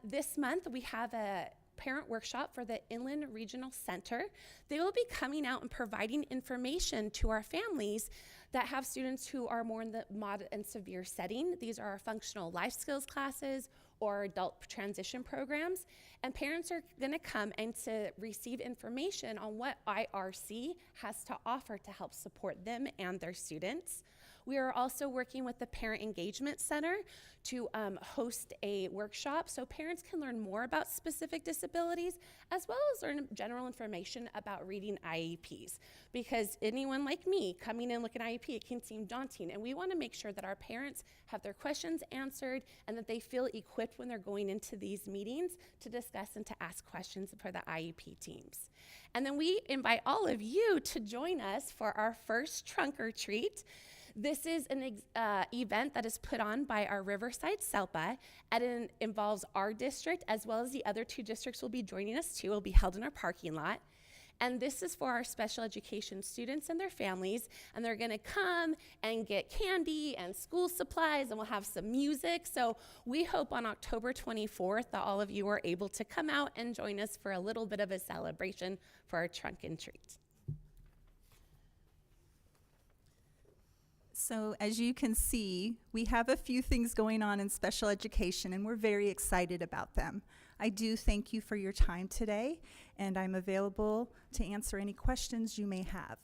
This month, we have a parent workshop for the Inland Regional Center. They will be coming out and providing information to our families that have students who are more in the moderate and severe setting. These are our functional life skills classes or adult transition programs. And parents are gonna come and to receive information on what IRC has to offer to help support them and their students. We are also working with the Parent Engagement Center to host a workshop so parents can learn more about specific disabilities as well as learn general information about reading IEPs. Because anyone like me coming in looking at IEP, it can seem daunting, and we want to make sure that our parents have their questions answered and that they feel equipped when they're going into these meetings to discuss and to ask questions for the IEP teams. And then we invite all of you to join us for our first trunk or treat. This is an event that is put on by our Riverside SELPA, and it involves our district as well as the other two districts will be joining us too. It will be held in our parking lot. And this is for our special education students and their families, and they're gonna come and get candy and school supplies, and we'll have some music. So we hope on October 24th that all of you are able to come out and join us for a little bit of a celebration for our trunk and treat. So as you can see, we have a few things going on in special education, and we're very excited about them. I do thank you for your time today, and I'm available to answer any questions you may have.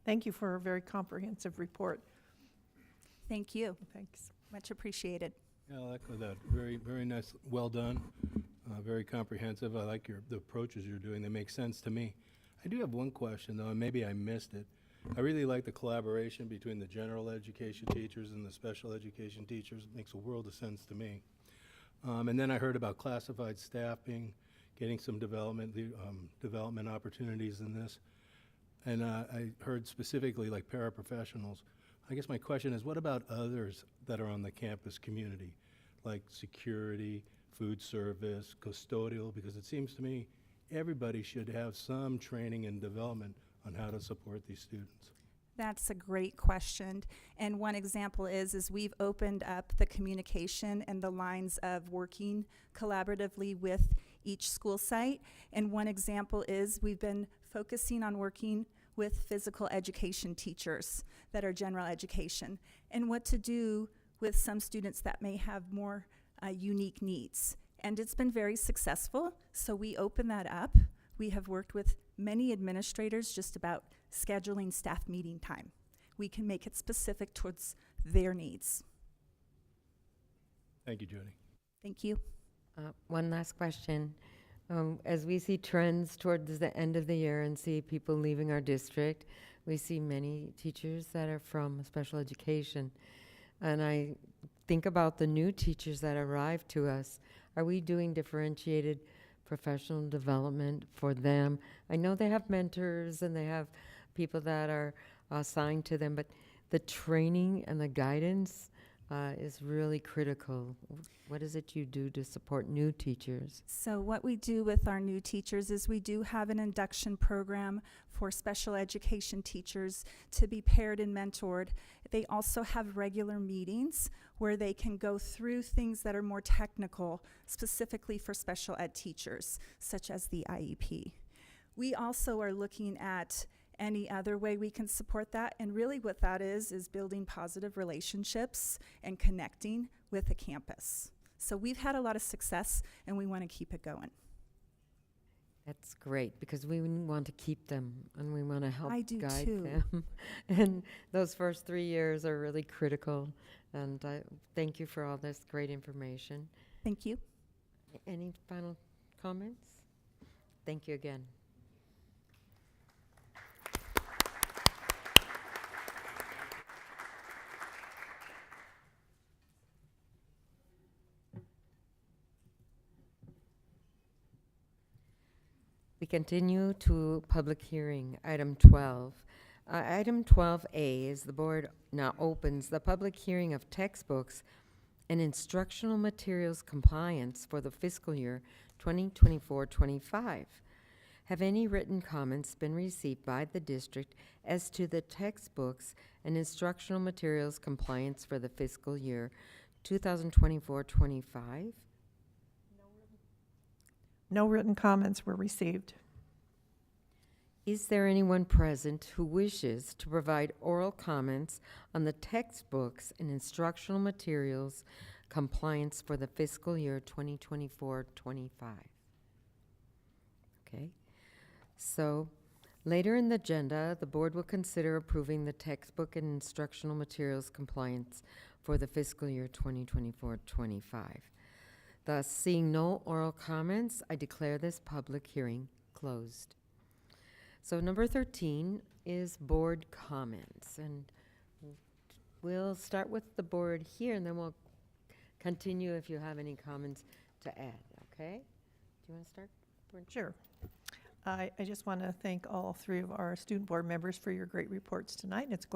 Thank you for a very comprehensive report. Thank you. Thanks. Much appreciated. Yeah, I'll echo that. Very, very nice. Well done. Very comprehensive. I like the approaches you're doing. They make sense to me. I do have one question, though, and maybe I missed it. I really like the collaboration between the general education teachers and the special education teachers. It makes a world of sense to me. And then I heard about classified staffing, getting some development opportunities in this. And I heard specifically like paraprofessionals. I guess my question is, what about others that are on the campus community, like security, food service, custodial? Because it seems to me everybody should have some training and development on how to support these students. That's a great question. And one example is we've opened up the communication and the lines of working collaboratively with each school site. And one example is we've been focusing on working with physical education teachers that are general education, and what to do with some students that may have more unique needs. And it's been very successful, so we open that up. We have worked with many administrators just about scheduling staff meeting time. We can make it specific towards their needs. Thank you, Jody. Thank you. One last question. As we see trends towards the end of the year and see people leaving our district, we see many teachers that are from special education. And I think about the new teachers that arrive to us. Are we doing differentiated professional development for them? I know they have mentors and they have people that are assigned to them, but the training and the guidance is really critical. What is it you do to support new teachers? So what we do with our new teachers is we do have an induction program for special education teachers to be paired and mentored. They also have regular meetings where they can go through things that are more technical, specifically for special ed teachers, such as the IEP. We also are looking at any other way we can support that, and really what that is building positive relationships and connecting with the campus. So we've had a lot of success, and we want to keep it going. That's great, because we want to keep them and we want to help I do guide too. them. And those first 3 years are really critical. And I thank you for all this great information. Thank you. Any final comments? Thank you again. We continue to public hearing, item 12. Item 12A is the board now opens the public hearing of textbooks and instructional materials compliance for the fiscal year 2024-25. Have any written comments been received by the district as to the textbooks and instructional materials compliance for the fiscal year 2024-25? No written comments were received. Is there anyone present who wishes to provide oral comments on the textbooks and instructional materials compliance for the fiscal year 2024-25? Okay. So later in the agenda, the board will consider approving the textbook and instructional materials compliance for the fiscal year 2024-25. Thus, seeing no oral comments, I declare this public hearing closed. So number 13 is board comments, and we'll start with the board here, and then we'll continue if you have any comments to add, okay? Do you want to start? Board? Sure. I just want to thank all three of our student board members for your great reports tonight. And it's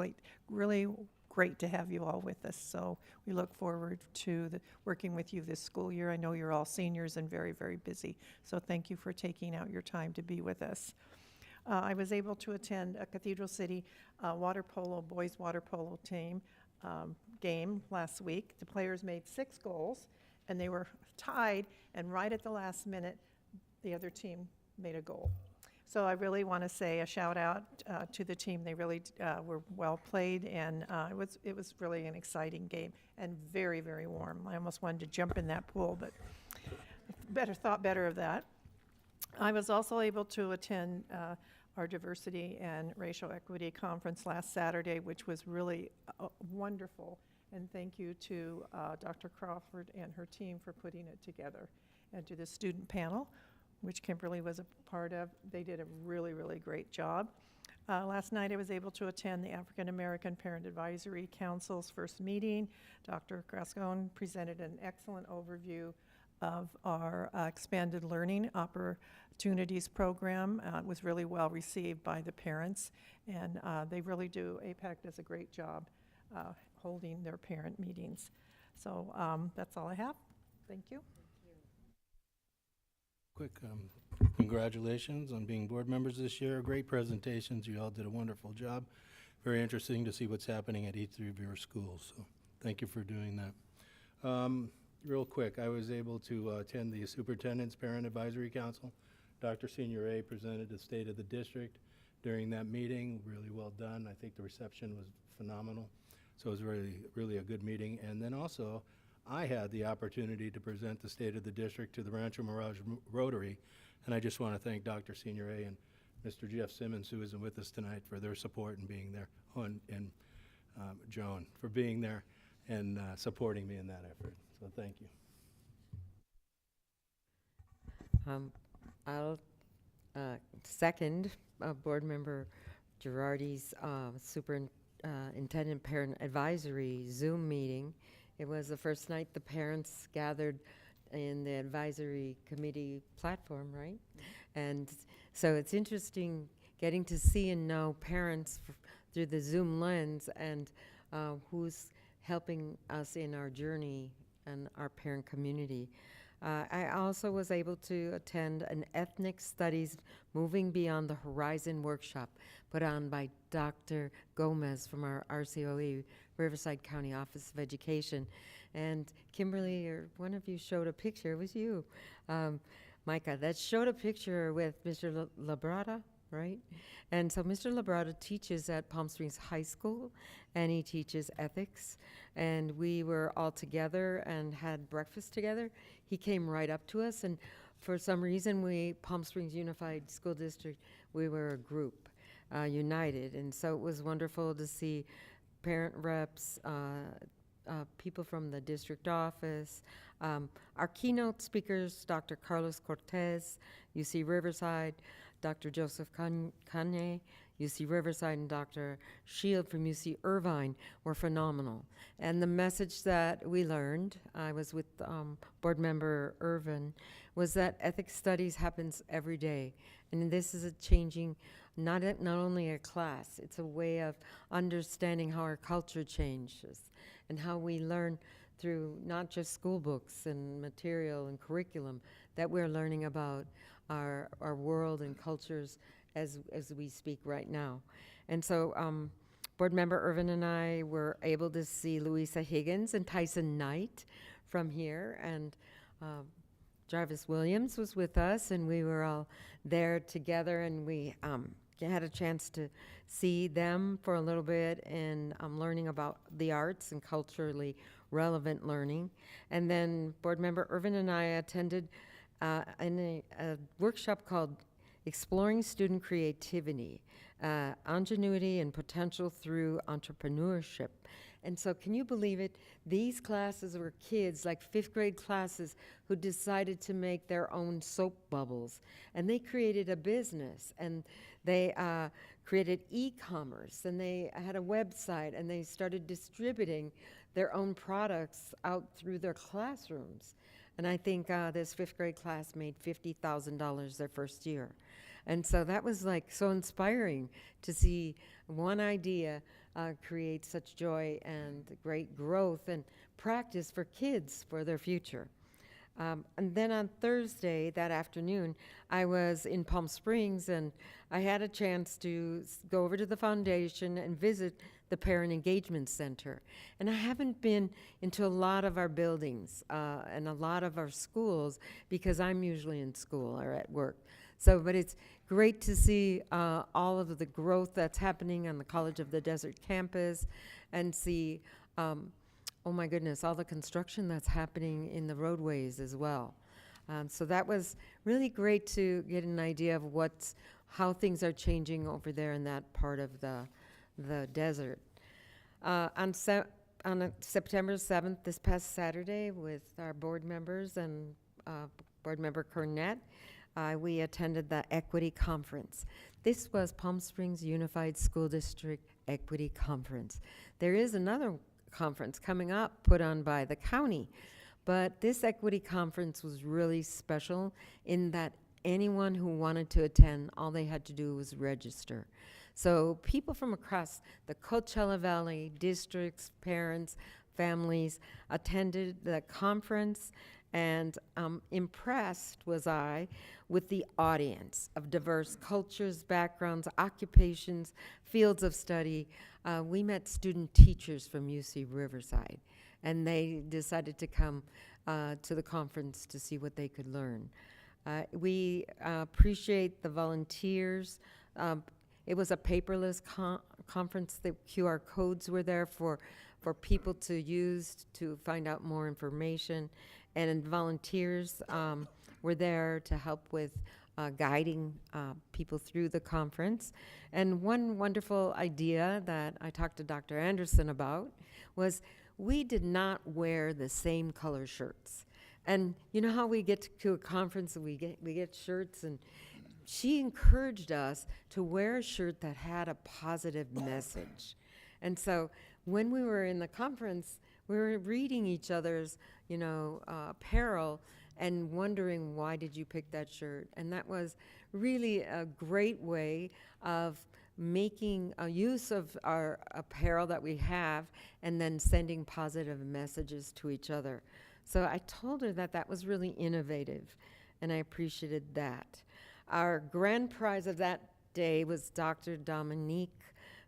really great to have you all with us. So we look forward to working with you this school year. I know you're all seniors and very, very busy. So thank you for taking out your time to be with us. I was able to attend a Cathedral City boys water polo team game last week. The players made 6 goals, and they were tied, and right at the last minute, the other team made a goal. So I really want to say a shout out to the team. They really were well played, and it was really an exciting game and very, very warm. I almost wanted to jump in that pool, but thought better of that. I was also able to attend our diversity and racial equity conference last Saturday, which was really wonderful. And thank you to Dr. Crawford and her team for putting it together, and to the student panel, which Kimberly was a part of. They did a really, really great job. Last night I was able to attend the African American Parent Advisory Council's first meeting. Dr. Grascone presented an excellent overview of our expanded learning opportunities program. It was really well received by the parents, and they really do. APAC does a great job holding their parent meetings. So that's all I have. Thank you. Quick congratulations on being board members this year. Great presentations. You all did a wonderful job. Very interesting to see what's happening at each of your schools. So thank you for doing that. Real quick, I was able to attend the Superintendent's Parent Advisory Council. Dr. Senior A presented the state of the district during that meeting. Really well done. I think the reception was phenomenal. So it was really, really a good meeting. And then also, I had the opportunity to present the state of the district to the Rancho Mirage Rotary, and I just want to thank Dr. Senior A and Mr. Jeff Simmons, who isn't with us tonight, for their support and being there, and Joan for being there and supporting me in that effort. So thank you. I'll second Board Member Girardi's Superintendent Parent Advisory Zoom meeting. It was the first night the parents gathered in the advisory committee platform, right? And so it's interesting getting to see and know parents through the Zoom lens and who's helping us in our journey and our parent community. I also was able to attend an Ethnic Studies Moving Beyond the Horizon workshop put on by Dr. Gomez from our RCOE, Riverside County Office of Education. And Kimberly, or one of you showed a picture, it was you, Micah, that showed a picture with Mr. Labrada, right? And so Mr. Labrada teaches at Palm Springs High School, and he teaches ethics. And we were all together and had breakfast together. He came right up to us, and for some reason, Palm Springs Unified School District, we were a group, united. And so it was wonderful to see parent reps, people from the district office. Our keynote speakers, Dr. Carlos Cortez, UC Riverside, Dr. Joseph Kanye, UC Riverside, and Dr. Shield from UC Irvine were phenomenal. And the message that we learned, I was with Board Member Irvin, was that ethics studies happens every day. And this is a changing, not only a class, it's a way of understanding how our culture changes and how we learn through not just school books and material and curriculum, that we're learning about our world and cultures as we speak right now. And so Board Member Irvin and I were able to see Louisa Higgins and Tyson Knight from here, and Jarvis Williams was with us, and we were all there together, and we had a chance to see them for a little bit and learning about the arts and culturally relevant learning. And then Board Member Irvin and I attended in a workshop called Exploring Student Creativity, Ingenuity and Potential Through Entrepreneurship. And so can you believe it? These classes were kids, like 5th grade classes, who decided to make their own soap bubbles. And they created a business, and they created e-commerce, and they had a website, and they started distributing their own products out through their classrooms. And I think this 5th grade class made $50,000 their first year. And so that was like so inspiring to see one idea create such joy and great growth and practice for kids for their future. And then on Thursday, that afternoon, I was in Palm Springs, and I had a chance to go over to the foundation and visit the Parent Engagement Center. And I haven't been into a lot of our buildings and a lot of our schools because I'm usually in school or at work. So, but it's great to see all of the growth that's happening on the College of the Desert campus and see oh my goodness, all the construction that's happening in the roadways as well. So that was really great to get an idea of how things are changing over there in that part of the desert. On September 7th, this past Saturday, with our board members and Board Member Cornett, we attended the Equity Conference. This was Palm Springs Unified School District Equity Conference. There is another conference coming up put on by the county, but this equity conference was really special in that anyone who wanted to attend, all they had to do was register. So people from across the Coachella Valley districts, parents, families attended the conference, and impressed was I with the audience of diverse cultures, backgrounds, occupations, fields of study. We met student teachers from UC Riverside, and they decided to come to the conference to see what they could learn. We appreciate the volunteers. It was a paperless conference. The QR codes were there for people to use to find out more information, and volunteers were there to help with guiding people through the conference. And one wonderful idea that I talked to Dr. Anderson about was we did not wear the same color shirts. And you know how we get to a conference and we get shirts, and she encouraged us to wear a shirt that had a positive message. And so when we were in the conference, we were reading each other's, apparel and wondering, why did you pick that shirt? And that was really a great way of making a use of our apparel that we have and then sending positive messages to each other. So I told her that that was really innovative, and I appreciated that. Our grand prize of that day was Dr. Dominique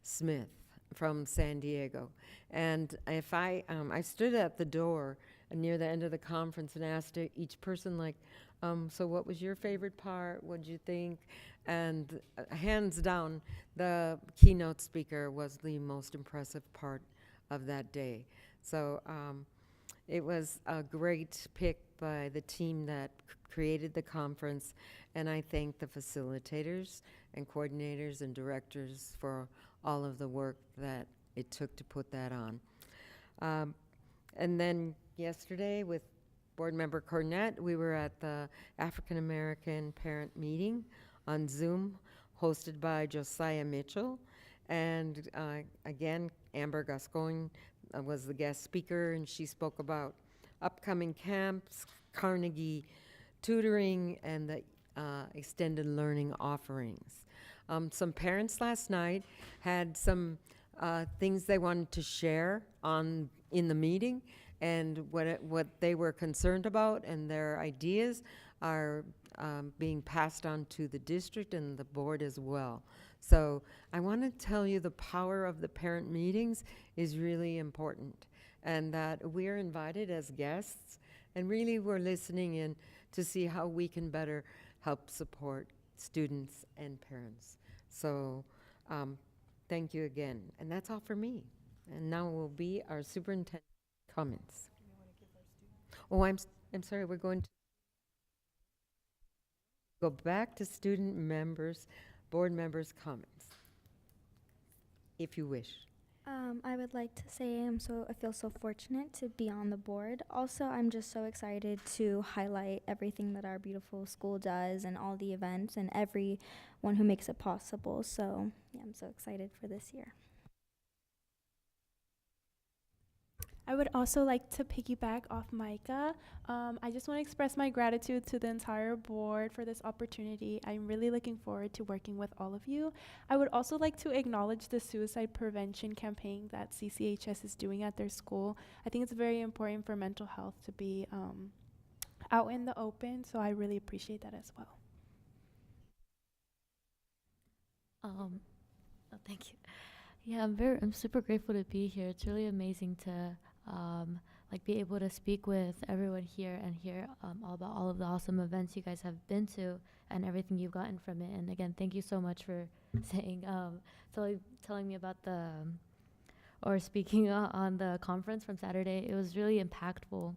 Smith from San Diego. And if I stood at the door near the end of the conference and asked each person, so what was your favorite part? What did you think? And hands down, the keynote speaker was the most impressive part of that day. So it was a great pick by the team that created the conference, and I thank the facilitators and coordinators and directors for all of the work that it took to put that on. And then yesterday with Board Member Cornett, we were at the African American Parent Meeting on Zoom, hosted by Josiah Mitchell. And again, Amber Gascoigne was the guest speaker, and she spoke about upcoming camps, Carnegie tutoring, and the extended learning offerings. Some parents last night had some things they wanted to share in the meeting, and what they were concerned about, and their ideas are being passed on to the district and the board as well. So I want to tell you the power of the parent meetings is really important, and that we are invited as guests, and really we're listening in to see how we can better help support students and parents. So thank you again. And that's all for me. And now will be our superintendent comments. Oh, I'm sorry, we're going to go back to student members, board members' comments, if you wish. I would like to say I feel so fortunate to be on the board. Also, I'm just so excited to highlight everything that our beautiful school does and all the events and everyone who makes it possible. So yeah, I'm so excited for this year. I would also like to piggyback off Micah. I just want to express my gratitude to the entire board for this opportunity. I'm really looking forward to working with all of you. I would also like to acknowledge the suicide prevention campaign that CCHS is doing at their school. I think it's very important for mental health to be out in the open, so I really appreciate that as well. Thank you. Yeah, I'm super grateful to be here. It's really amazing to be able to speak with everyone here and hear all about all of the awesome events you guys have been to and everything you've gotten from it. And again, thank you so much for saying, telling me about speaking on the conference from Saturday. It was really impactful.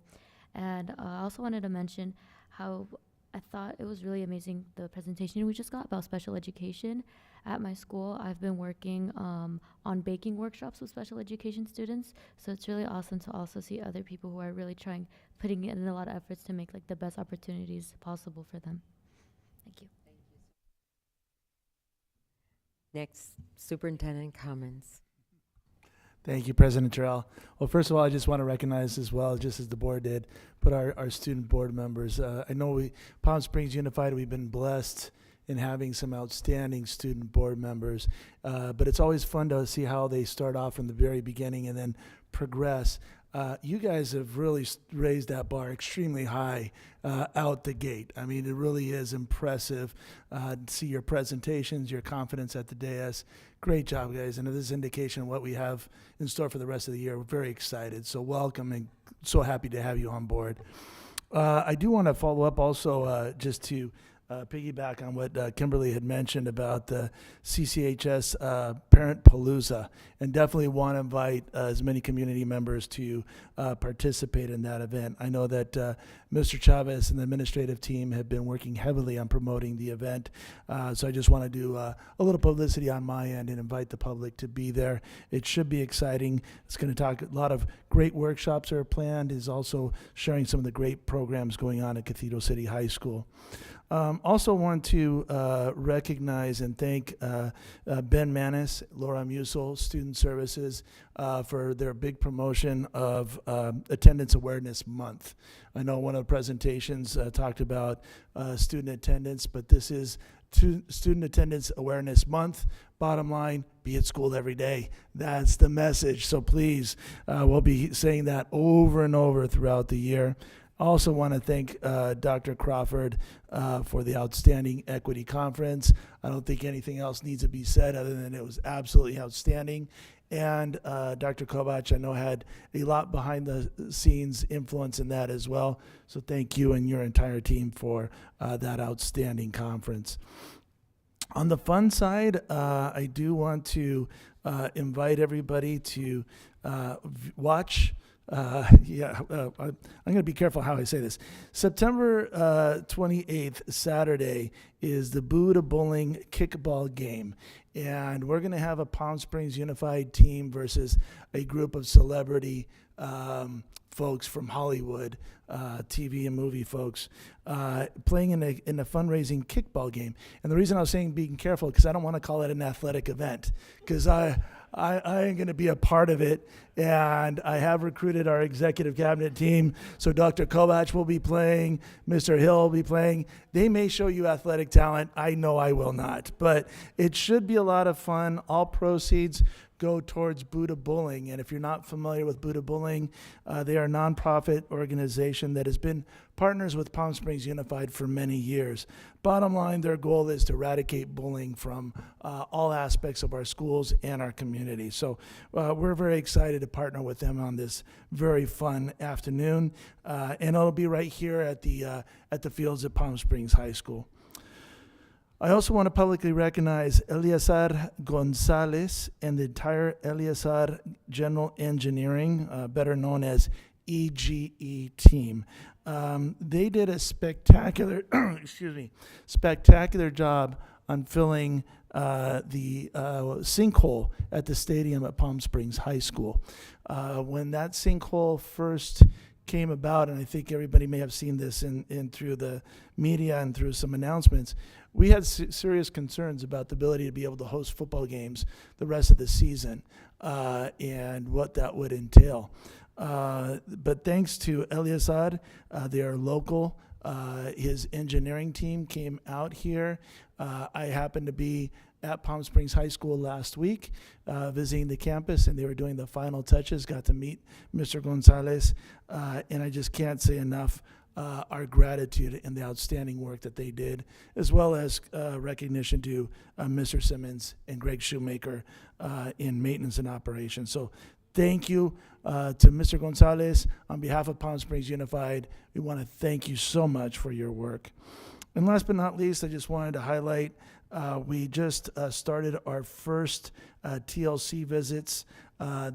And I also wanted to mention how I thought it was really amazing, the presentation we just got about special education. At my school, I've been working on baking workshops with special education students, so it's really awesome to also see other people who are really putting in a lot of efforts to make the best opportunities possible for them. Thank you. Next, superintendent comments. Thank you, President Terrell. Well, first of all, I just want to recognize as well, just as the board did, but our student board members. I know Palm Springs Unified, we've been blessed in having some outstanding student board members, but it's always fun to see how they start off from the very beginning and then progress. You guys have really raised that bar extremely high out the gate. I mean, it really is impressive to see your presentations, your confidence at the dais. Great job, guys. And this is indication of what we have in store for the rest of the year. We're very excited. So welcome and so happy to have you on board. I do want to follow up also just to piggyback on what Kimberly had mentioned about the CCHS Parent Palooza, and definitely want to invite as many community members to participate in that event. I know that Mr. Chavez and the administrative team have been working heavily on promoting the event, so I just want to do a little publicity on my end and invite the public to be there. It should be exciting. It's going to talk a lot of great workshops are planned. Is also sharing some of the great programs going on at Cathedral City High School. Also want to recognize and thank Ben Manis, Laura Musel, Student Services, for their big promotion of Attendance Awareness Month. I know one of the presentations talked about student attendance, but this is Student Attendance Awareness Month. Bottom line, be at school every day. That's the message. So please, we'll be saying that over and over throughout the year. Also want to thank Dr. Crawford for the Outstanding Equity Conference. I don't think anything else needs to be said other than it was absolutely outstanding. And Dr. Kovach, I know, had a lot behind the scenes influence in that as well. So thank you and your entire team for that outstanding conference. On the fun side, I do want to invite everybody to watch. I'm going to be careful how I say this. September 28th, Saturday, is the Buddha Bowling kickball game. And we're going to have a Palm Springs Unified team versus a group of celebrity folks from Hollywood, TV and movie folks, playing in a fundraising kickball game. And the reason I was saying being careful, because I don't want to call it an athletic event, because I ain't going to be a part of it. And I have recruited our executive cabinet team. So Dr. Kovach will be playing, Mr. Hill will be playing. They may show you athletic talent. I know I will not. But it should be a lot of fun. All proceeds go towards Buddha Bowling. And if you're not familiar with Buddha Bowling, they are a nonprofit organization that has been partners with Palm Springs Unified for many years. Bottom line, their goal is to eradicate bullying from all aspects of our schools and our community. So we're very excited to partner with them on this very fun afternoon. And it'll be right here at the fields at Palm Springs High School. I also want to publicly recognize Eliazar Gonzalez and the entire Eliazar General Engineering, better known as EGE team. They did a spectacular, spectacular job on filling the sinkhole at the stadium at Palm Springs High School. When that sinkhole first came about, and I think everybody may have seen this in through the media and through some announcements, we had serious concerns about the ability to be able to host football games the rest of the season and what that would entail. But thanks to Eliazar, they are local. His engineering team came out here. I happened to be at Palm Springs High School last week, visiting the campus, and they were doing the final touches. Got to meet Mr. Gonzalez, and I just can't say enough our gratitude and the outstanding work that they did, as well as recognition to Mr. Simmons and Greg Shoemaker in maintenance and operations. So thank you to Mr. Gonzalez. On behalf of Palm Springs Unified, we want to thank you so much for your work. And last but not least, I just wanted to highlight, we just started our first TLC visits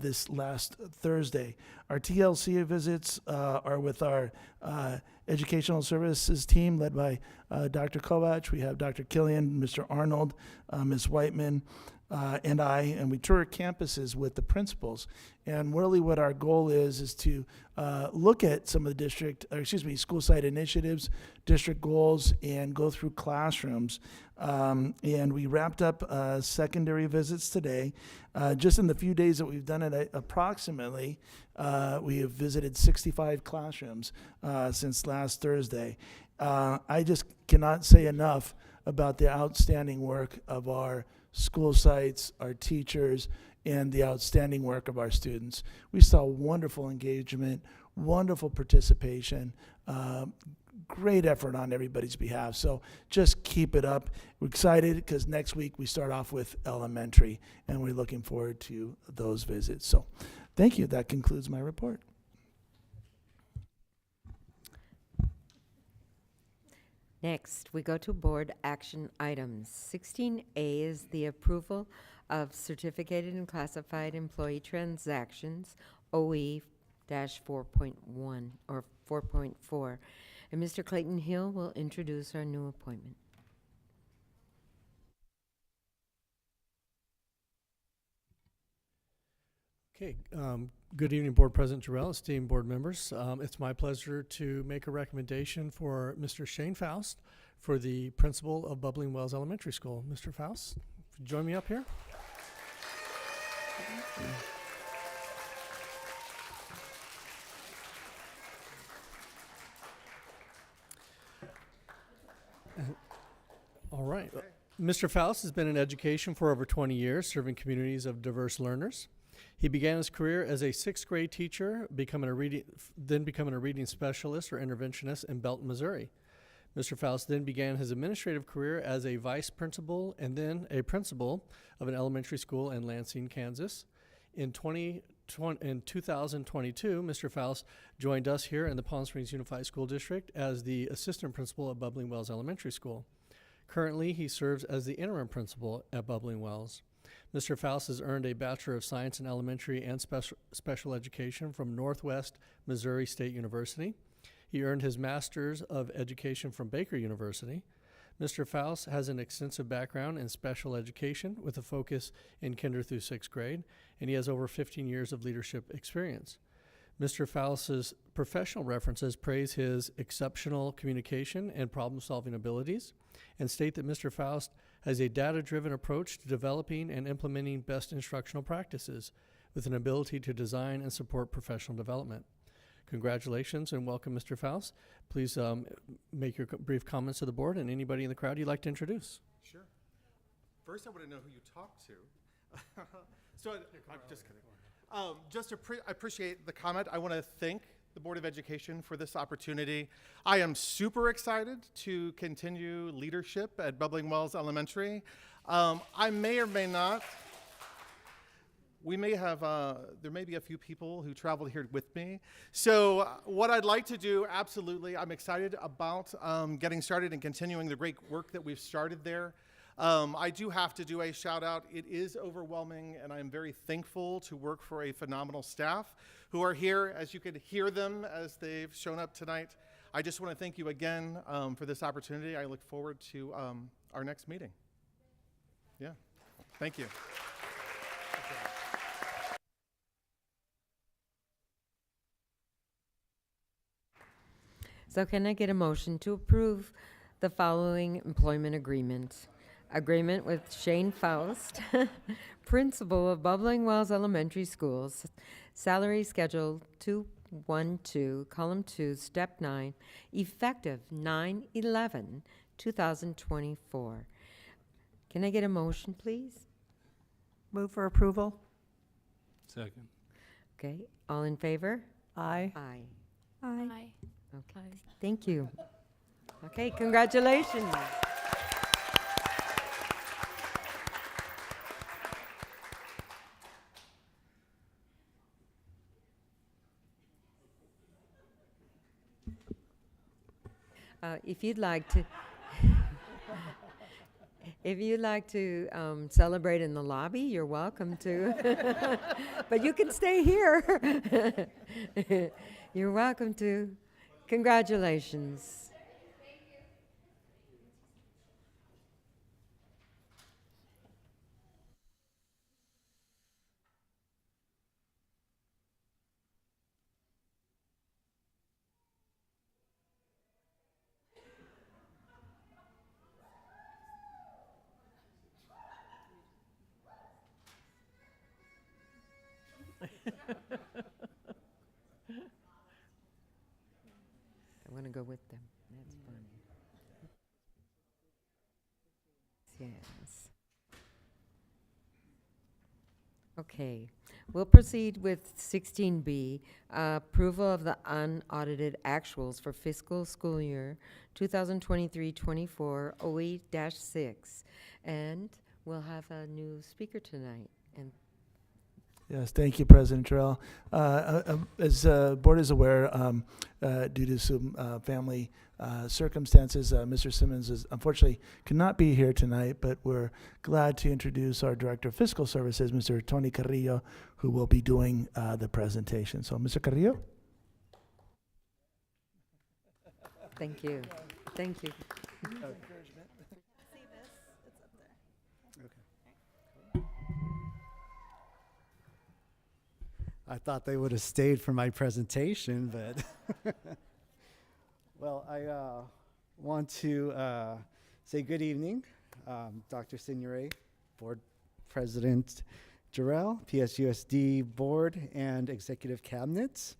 this last Thursday. Our TLC visits are with our educational services team led by Dr. Kovach. We have Dr. Killian, Mr. Arnold, Ms. Whiteman, and and we tour campuses with the principals. And really what our goal is to look at some of the school site initiatives, district goals, and go through classrooms. And we wrapped up secondary visits today. Just in the few days that we've done it, approximately, we have visited 65 classrooms since last Thursday. I just cannot say enough about the outstanding work of our school sites, our teachers, and the outstanding work of our students. We saw wonderful engagement, wonderful participation, great effort on everybody's behalf. So just keep it up. We're excited because next week we start off with elementary, and we're looking forward to those visits. So thank you. That concludes my report. Next, we go to board action items. 16A is the approval of certificated and classified employee transactions, OE-4.1 or 4.4. And Mr. Clayton Hill will introduce our new appointment. Okay, good evening, Board President Jarrell, esteemed board members. It's my pleasure to make a recommendation for Mr. Shane Faust for the principal of Bubbling Wells Elementary School. Mr. Faust, join me up here. All right. Mr. Faust has been in education for over 20 years, serving communities of diverse learners. He began his career as a sixth grade teacher, then becoming a reading specialist or interventionist in Belton, Missouri. Mr. Faust then began his administrative career as a vice principal and then a principal of an elementary school in Lansing, Kansas. In 2022, Mr. Faust joined us here in the Palm Springs Unified School District as the assistant principal at Bubbling Wells Elementary School. Currently, he serves as the interim principal at Bubbling Wells. Mr. Faust has earned a Bachelor of Science in Elementary and Special Education from Northwest Missouri State University. He earned his Master's of Education from Baker University. Mr. Faust has an extensive background in special education with a focus in kinder through sixth grade, and he has over 15 years of leadership experience. Mr. Faust's professional references praise his exceptional communication and problem-solving abilities and state that Mr. Faust has a data-driven approach to developing and implementing best instructional practices with an ability to design and support professional development. Congratulations and welcome, Mr. Faust. Please make your brief comments to the board and anybody in the crowd you'd like to introduce. Sure. First, I want to know who you talked to. I'm just kidding. I appreciate the comment. I want to thank the Board of Education for this opportunity. I am super excited to continue leadership at Bubbling Wells Elementary. I may or may not. We may have, there may be a few people who traveled here with me. So what I'd like to do, absolutely, I'm excited about getting started and continuing the great work that we've started there. I do have to do a shout out. It is overwhelming, and I'm very thankful to work for a phenomenal staff who are here, as you could hear them as they've shown up tonight. I just want to thank you again for this opportunity. I look forward to our next meeting. Yeah, thank you. So can I get a motion to approve the following employment agreement? Agreement with Shane Faust, principal of Bubbling Wells Elementary Schools, salary schedule 212, column 2, step 9, effective 9/11/2024. Can I get a motion, please? Move for approval. Second. Okay, all in favor? Aye. Aye. Aye. Okay, thank you. Okay, congratulations. If you'd like to celebrate in the lobby, you're welcome to. But you can stay here. You're welcome to. Congratulations. I'm going to go with them. That's fun. Yes. Okay. We'll proceed with 16B, approval of the unaudited actuals for fiscal school year 2023-24 OE-6. And we'll have a new speaker tonight. And Yes, thank you, President Terrell. As board is aware, due to some family circumstances, Mr. Simmons is unfortunately cannot be here tonight, but we're glad to introduce our Director of Fiscal Services, Mr. Tony Carrillo, who will be doing the presentation. So, Mr. Carrillo? Thank you. Thank you. I thought they would have stayed for my presentation, but well, I want to say good evening, Dr. Signoret, Board President Jarrell, PSUSD Board and Executive Cabinet.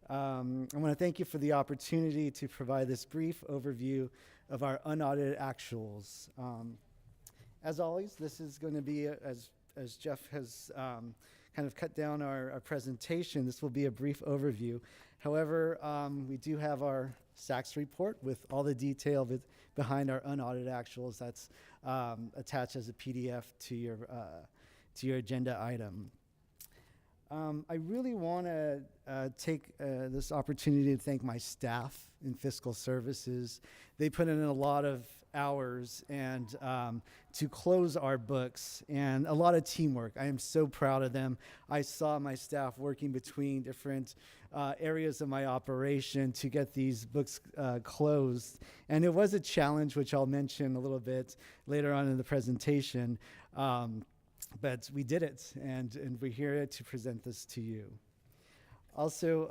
I want to thank you for the opportunity to provide this brief overview of our unaudited actuals. As always, this is going to be, as Jeff has kind of cut down our presentation, this will be a brief overview. However, we do have our SACS report with all the detail behind our unaudited actuals that's attached as a PDF to your agenda item. I really want to take this opportunity to thank my staff in fiscal services. They put in a lot of hours and to close our books and a lot of teamwork. I am so proud of them. I saw my staff working between different areas of my operation to get these books closed. And it was a challenge, which I'll mention a little bit later on in the presentation. But we did it, and we're here to present this to you. Also,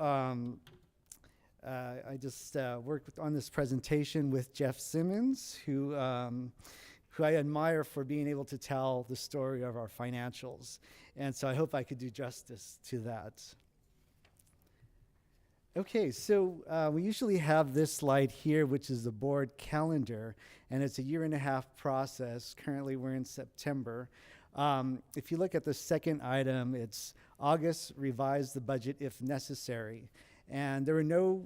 I just worked on this presentation with Jeff Simmons, who I admire for being able to tell the story of our financials. And so I hope I could do justice to that. Okay, so we usually have this slide here, which is the board calendar, and it's a 1.5-year process. Currently, we're in September. If you look at the second item, it's August, revise the budget if necessary. And there were no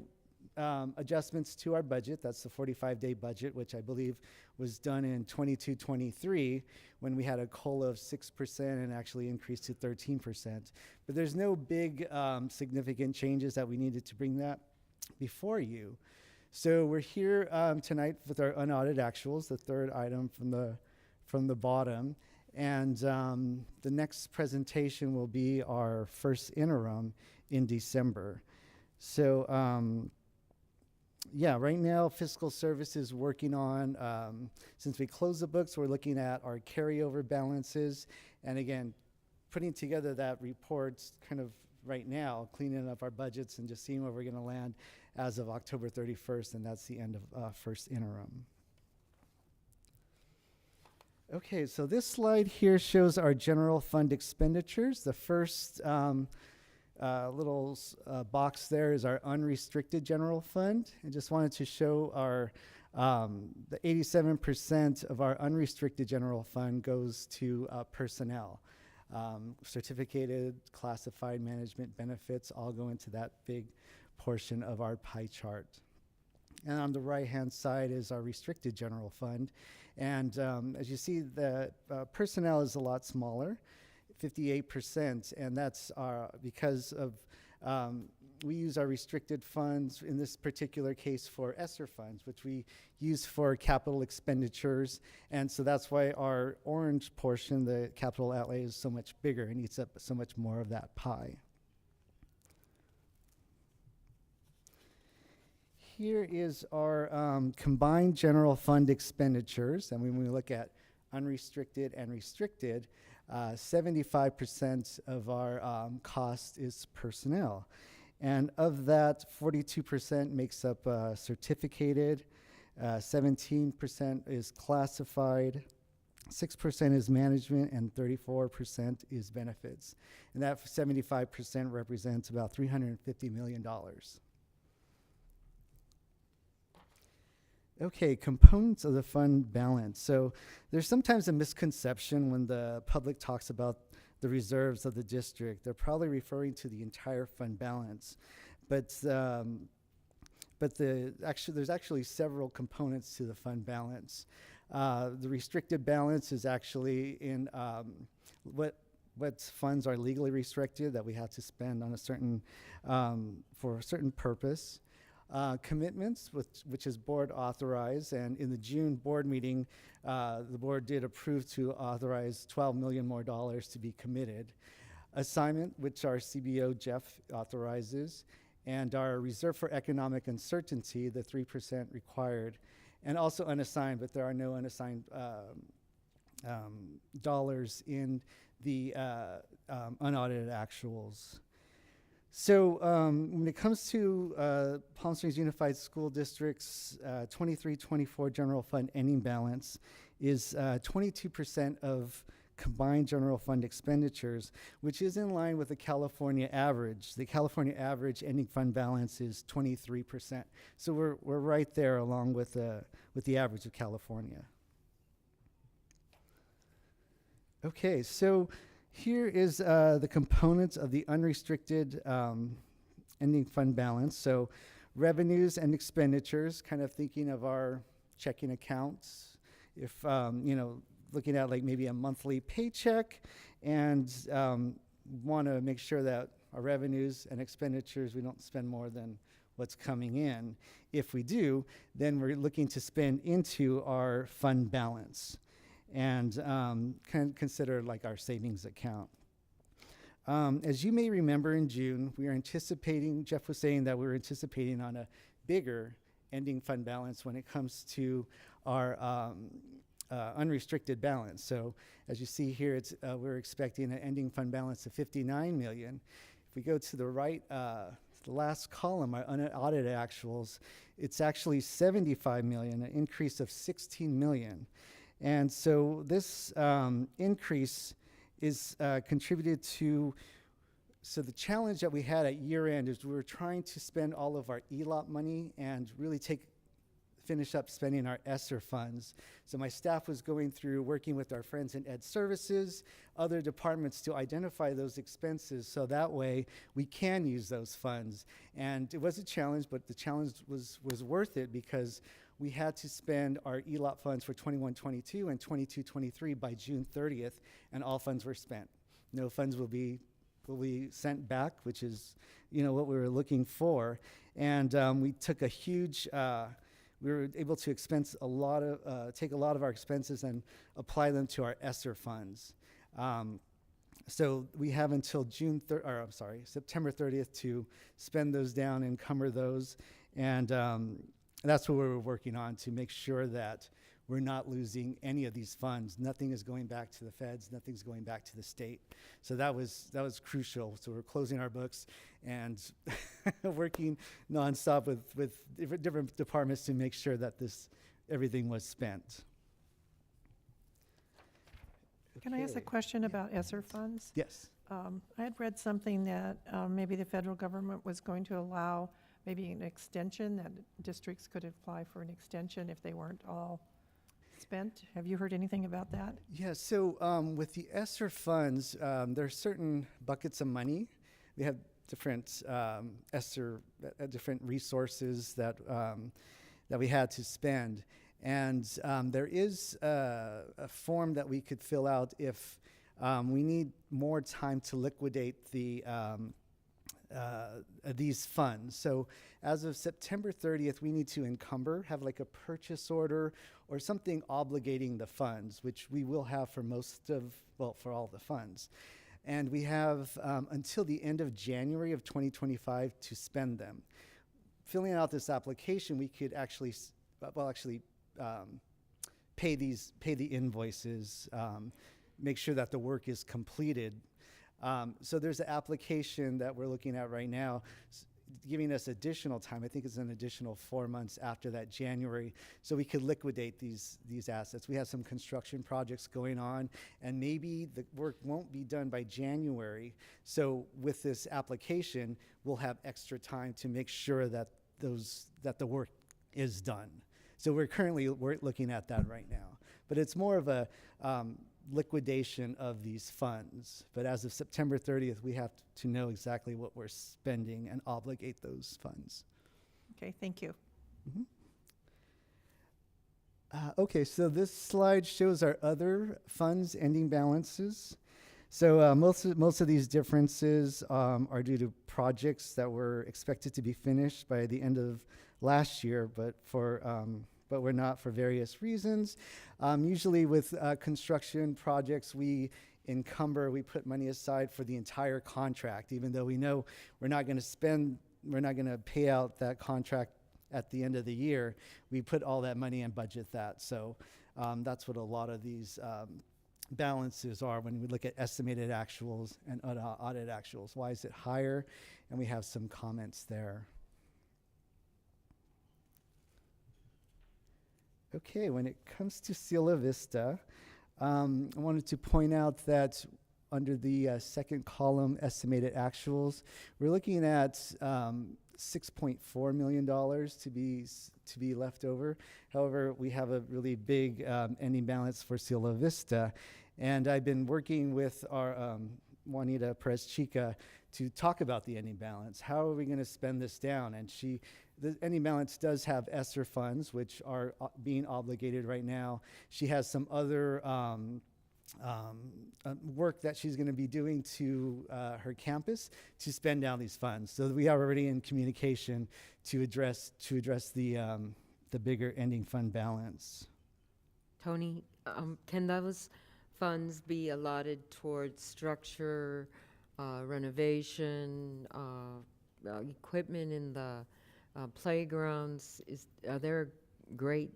adjustments to our budget. That's the 45-day budget, which I believe was done in 22-23 when we had a COLA of 6% and actually increased to 13%. But there's no big significant changes that we needed to bring that before you. So we're here tonight with our unaudited actuals, the third item from the bottom. And the next presentation will be our first interim in December. So yeah, right now fiscal services working on, since we closed the books, we're looking at our carryover balances. And again, putting together that report kind of right now, cleaning up our budgets and just seeing where we're going to land as of October 31st. And that's the end of first interim. Okay, so this slide here shows our general fund expenditures. The first little box there is our unrestricted general fund. I just wanted to show our the 87% of our unrestricted general fund goes to personnel. Certificated, classified management benefits all go into that big portion of our pie chart. And on the right-hand side is our restricted general fund. And as you see, the personnel is a lot smaller, 58%, and that's because of we use our restricted funds, in this particular case for ESSER funds, which we use for capital expenditures. And so that's why our orange portion, the capital outlay, is so much bigger and eats up so much more of that pie. Here is our combined general fund expenditures. And when we look at unrestricted and restricted, 75% of our cost is personnel. And of that, 42% makes up certificated, 17% is classified, 6% is management, and 34% is benefits. And that 75% represents about $350 million. Okay, components of the fund balance. So there's sometimes a misconception when the public talks about the reserves of the district. They're probably referring to the entire fund balance. But there's actually several components to the fund balance. The restricted balance is actually in what what funds are legally restricted that we have to spend on a certain, for a certain purpose. Commitments, which is board authorized, and in the June board meeting, the board did approve to authorize $12 million more to be committed. Assignment, which our CBO Jeff authorizes, and our reserve for economic uncertainty, the 3% required, and also unassigned, but there are no unassigned dollars in the unaudited actuals. So when it comes to Palm Springs Unified School District's 23-24 general fund ending balance is 22% of combined general fund expenditures, which is in line with the California average. The California average ending fund balance is 23%. So we're right there along with the average of California. Okay, so here is the components of the unrestricted ending fund balance. So revenues and expenditures, kind of thinking of our checking accounts. If, looking at like maybe a monthly paycheck and want to make sure that our revenues and expenditures, we don't spend more than what's coming in. If we do, then we're looking to spend into our fund balance and can consider like our savings account. As you may remember in June, we are anticipating, Jeff was saying that we were anticipating on a bigger ending fund balance when it comes to our unrestricted balance. So as you see here, it's, we're expecting an ending fund balance of $59 million. If we go to the right, the last column, our unaudited actuals, it's actually $75 million, an increase of $16 million. And so this increase is contributed to, so the challenge that we had at year end is we were trying to spend all of our ELOP money and really finish up spending our ESSER funds. So my staff was going through working with our friends in Ed Services, other departments to identify those expenses so that way we can use those funds. And it was a challenge, but the challenge was worth it because we had to spend our ELOP funds for 21-22 and 22-23 by June 30th, and all funds were spent. No funds will be sent back, which is, what we were looking for. And we took a huge, we were able to expense a lot of, take a lot of our expenses and apply them to our ESSER funds. So we have until September 30th to spend those down, encumber those, and that's what we're working on to make sure that we're not losing any of these funds. Nothing is going back to the feds. Nothing's going back to the state. So that was crucial. So we're closing our books and working nonstop with different departments to make sure that everything was spent. Can I ask a question about ESSER funds? Yes. I had read something that maybe the federal government was going to allow maybe an extension, that districts could apply for an extension if they weren't all spent. Have you heard anything about that? Yeah, so with the ESSER funds, there are certain buckets of money. We have different ESSER, different resources that we had to spend. And there is a form that we could fill out if we need more time to liquidate these funds. So as of September 30th, we need to encumber, have like a purchase order or something obligating the funds, which we will have for for all the funds. And we have until the end of January of 2025 to spend them. Filling out this application, we could actually, pay the invoices, make sure that the work is completed. So there's an application that we're looking at right now, giving us additional time. I think it's an additional 4 months after that January, so we could liquidate these assets. We have some construction projects going on, and maybe the work won't be done by January. So with this application, we'll have extra time to make sure that the work is done. So we're looking at that right now. But it's more of a liquidation of these funds. But as of September 30th, we have to know exactly what we're spending and obligate those funds. Okay, thank you. Mm-hmm. Okay, so this slide shows our other funds ending balances. So most of these differences are due to projects that were expected to be finished by the end of last year, but we're not for various reasons. Usually with construction projects, we put money aside for the entire contract, even though we know we're not going to pay out that contract at the end of the year. We put all that money and budget that. So that's what a lot of these balances are when we look at estimated actuals and audit actuals. Why is it higher? And we have some comments there. Okay, when it comes to Cielo Vista, I wanted to point out that under the second column, estimated actuals, we're looking at $6.4 million to be left over. However, we have a really big ending balance for Cielo Vista, and I've been working with our Juanita Perez-Chica to talk about the ending balance. How are we going to spend this down? And the ending balance does have ESSER funds, which are being obligated right now. She has some other work that she's going to be doing to her campus to spend down these funds. So we are already in communication to address the bigger ending fund balance. Tony, can those funds be allotted towards structure, renovation, equipment in the playgrounds? Are there great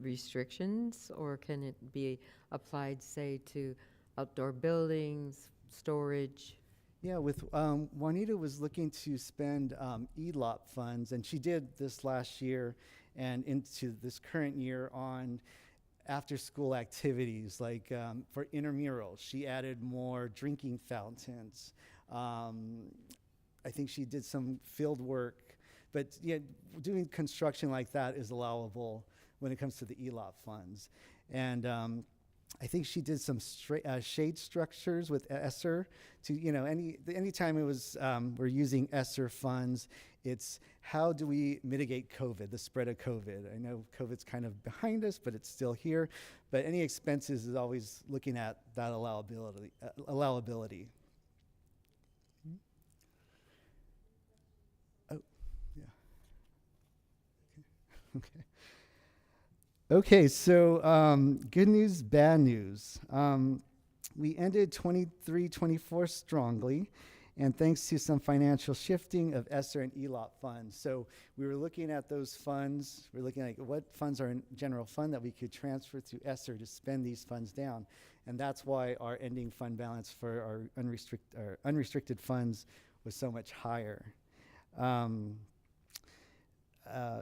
restrictions, or can it be applied, say, to outdoor buildings, storage? Yeah, with Juanita was looking to spend ELOP funds, and she did this last year and into this current year on after-school activities, like for intramurals. She added more drinking fountains. I think she did some field work, but yeah, doing construction like that is allowable when it comes to the ELOP funds. And I think she did some shade structures with ESSER to, anytime it was, we're using ESSER funds, it's how do we mitigate COVID, the spread of COVID? I know COVID's kind of behind us, but it's still here. But any expenses is always looking at that allowability. Oh, yeah. Okay. Okay, so good news, bad news. We ended 23-24 strongly, and thanks to some financial shifting of ESSER and ELOP funds. So we were looking at those funds. We're looking at what funds are in general fund that we could transfer to ESSER to spend these funds down. And that's why our ending fund balance for our unrestricted funds was so much higher.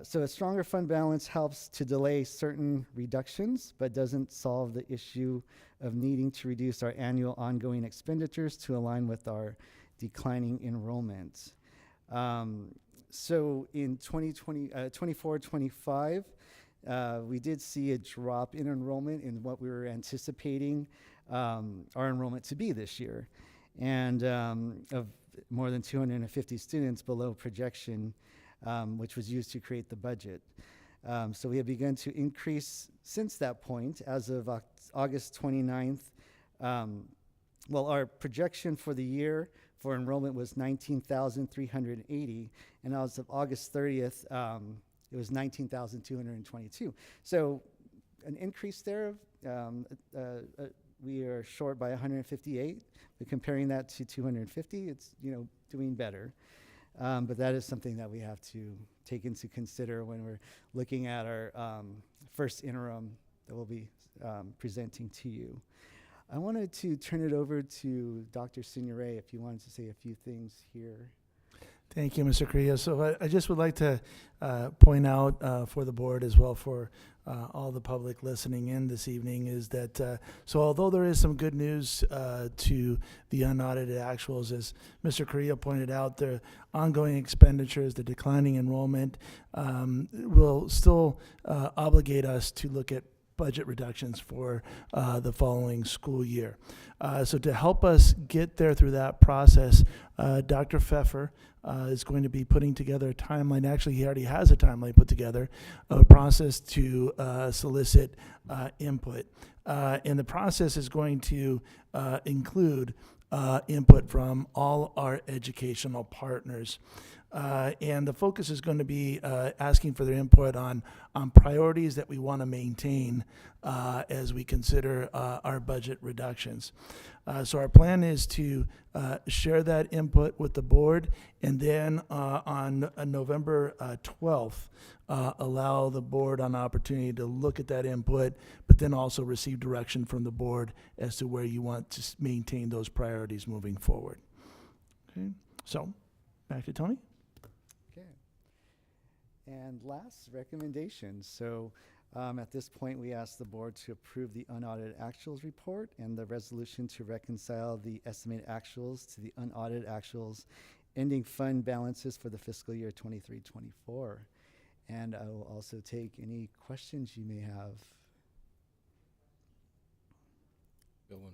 So a stronger fund balance helps to delay certain reductions, but doesn't solve the issue of needing to reduce our annual ongoing expenditures to align with our declining enrollment. So in 24-25, we did see a drop in enrollment in what we were anticipating our enrollment to be this year, and of more than 250 students below projection, which was used to create the budget. So we have begun to increase since that point. As of August 29th, our projection for the year for enrollment was 19,380, and as of August 30th, it was 19,222. So an increase there. We are short by 158, but comparing that to 250, it's doing better. But that is something that we have to take into consider when we're looking at our first interim that we'll be presenting to you. I wanted to turn it over to Dr. Signoret if you wanted to say a few things here. Thank you, Mr. Carrillo. So I just would like to point out for the board as well for all the public listening in this evening is that, so although there is some good news to the unaudited actuals, as Mr. Carrillo pointed out, the ongoing expenditures, the declining enrollment will still obligate us to look at budget reductions for the following school year. So to help us get there through that process, Dr. Pfeffer is going to be putting together a timeline. Actually, he already has a timeline put together of a process to solicit input. And the process is going to include input from all our educational partners. And the focus is going to be asking for their input on priorities that we want to maintain as we consider our budget reductions. So our plan is to share that input with the board, and then on November 12th, allow the board an opportunity to look at that input, but then also receive direction from the board as to where you want to maintain those priorities moving forward. Okay, so back to Tony. Okay. And last, recommendations. So at this point, we ask the board to approve the unaudited actuals report and the resolution to reconcile the estimated actuals to the unaudited actuals ending fund balances for the fiscal year 23-24. And I will also take any questions you may have. Good one.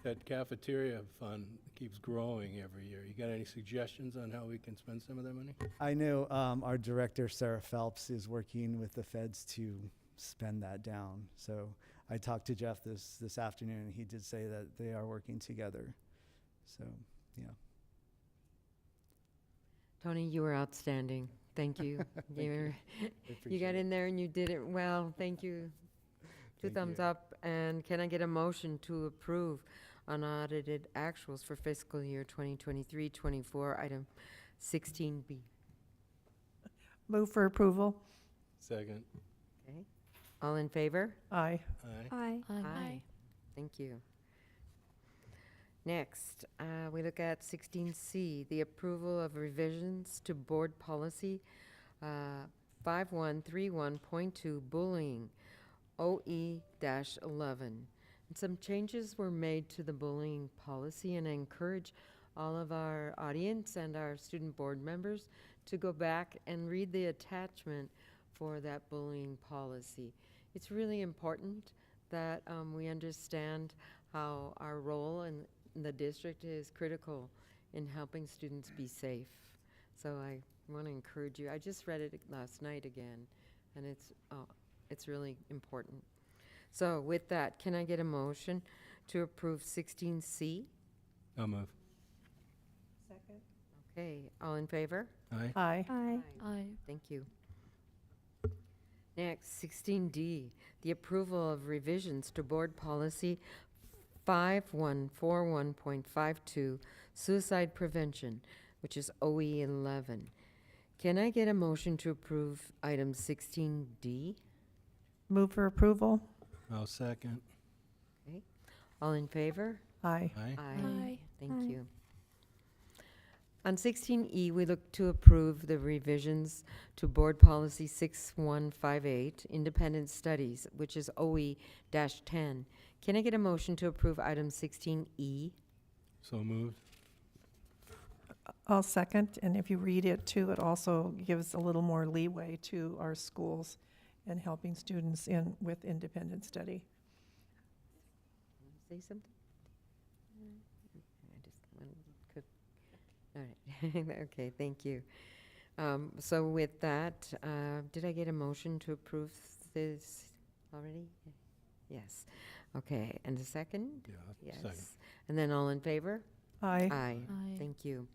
That cafeteria fund keeps growing every year. You got any suggestions on how we can spend some of that money? I know our director, Sarah Phelps, is working with the feds to spend that down. So I talked to Jeff this afternoon, and he did say that they are working together. So, yeah. Tony, you were outstanding. Thank you. You got in there and you did it well. Thank you. Two thumbs up. And can I get a motion to approve unaudited actuals for fiscal year 2023-24, item 16B? Move for approval. Second. Okay. All in favor? Aye. Aye. Aye. Thank you. Next, we look at 16C, the approval of revisions to board policy 5131.2, bullying, OE-11. And some changes were made to the bullying policy, and I encourage all of our audience and our student board members to go back and read the attachment for that bullying policy. It's really important that we understand how our role in the district is critical in helping students be safe. So I want to encourage you. I just read it last night again, and it's really important. So with that, can I get a motion to approve 16C? I'll move. Second. Okay, all in favor? Aye. Aye. Aye. Thank you. Next, 16D, the approval of revisions to board policy 5141.52, suicide prevention, which is OE-11. Can I get a motion to approve item 16D? Move for approval. I'll second. Okay. All in favor? Aye. Aye. Aye. Thank you. On 16E, we look to approve the revisions to Board Policy 6158, Independent Studies, which is OE-10. Can I get a motion to approve item 16E? So moved. I'll second, and if you read it too, it also gives a little more leeway to our schools in helping students with independent study. Say something? All right. Okay, thank you. So with that, did I get a motion to approve this already? Yes. Okay, and a second? Yeah, Yes. second. And then all in favor? Aye. Aye. Aye. Thank you.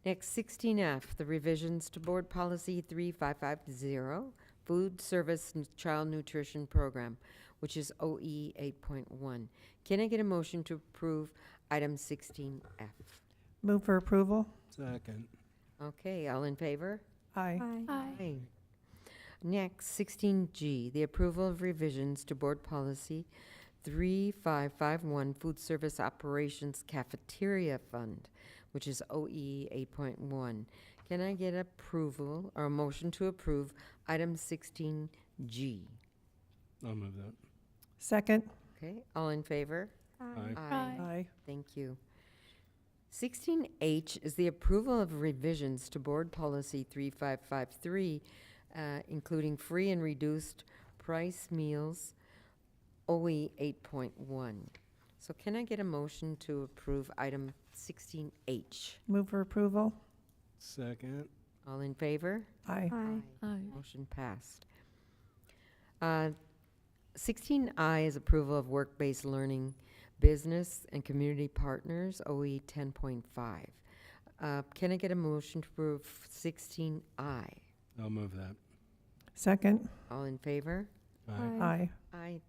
Next, 16F, the revisions to Board Policy 3550, Food Service Child Nutrition Program, which is OE 8.1. Can I get a motion to approve item 16F? Move for approval. Second. Okay, all in favor? Aye. Aye. Next, 16G, the approval of revisions to Board Policy 3551, Food Service Operations Cafeteria Fund, which is OE 8.1. Can I get approval or a motion to approve item 16G? I'll move that. Second. Okay, all in favor? Aye. Aye. Thank you. 16H is the approval of revisions to Board Policy 3553, including free and reduced price meals OE 8.1. So can I get a motion to approve item 16H? Move for approval. Second. All in favor? Aye. Aye. Motion passed. 16I is approval of work-based learning business and community partners, OE 10.5. Can I get a motion to approve 16I? I'll move that. Second. All in favor? Aye. Aye.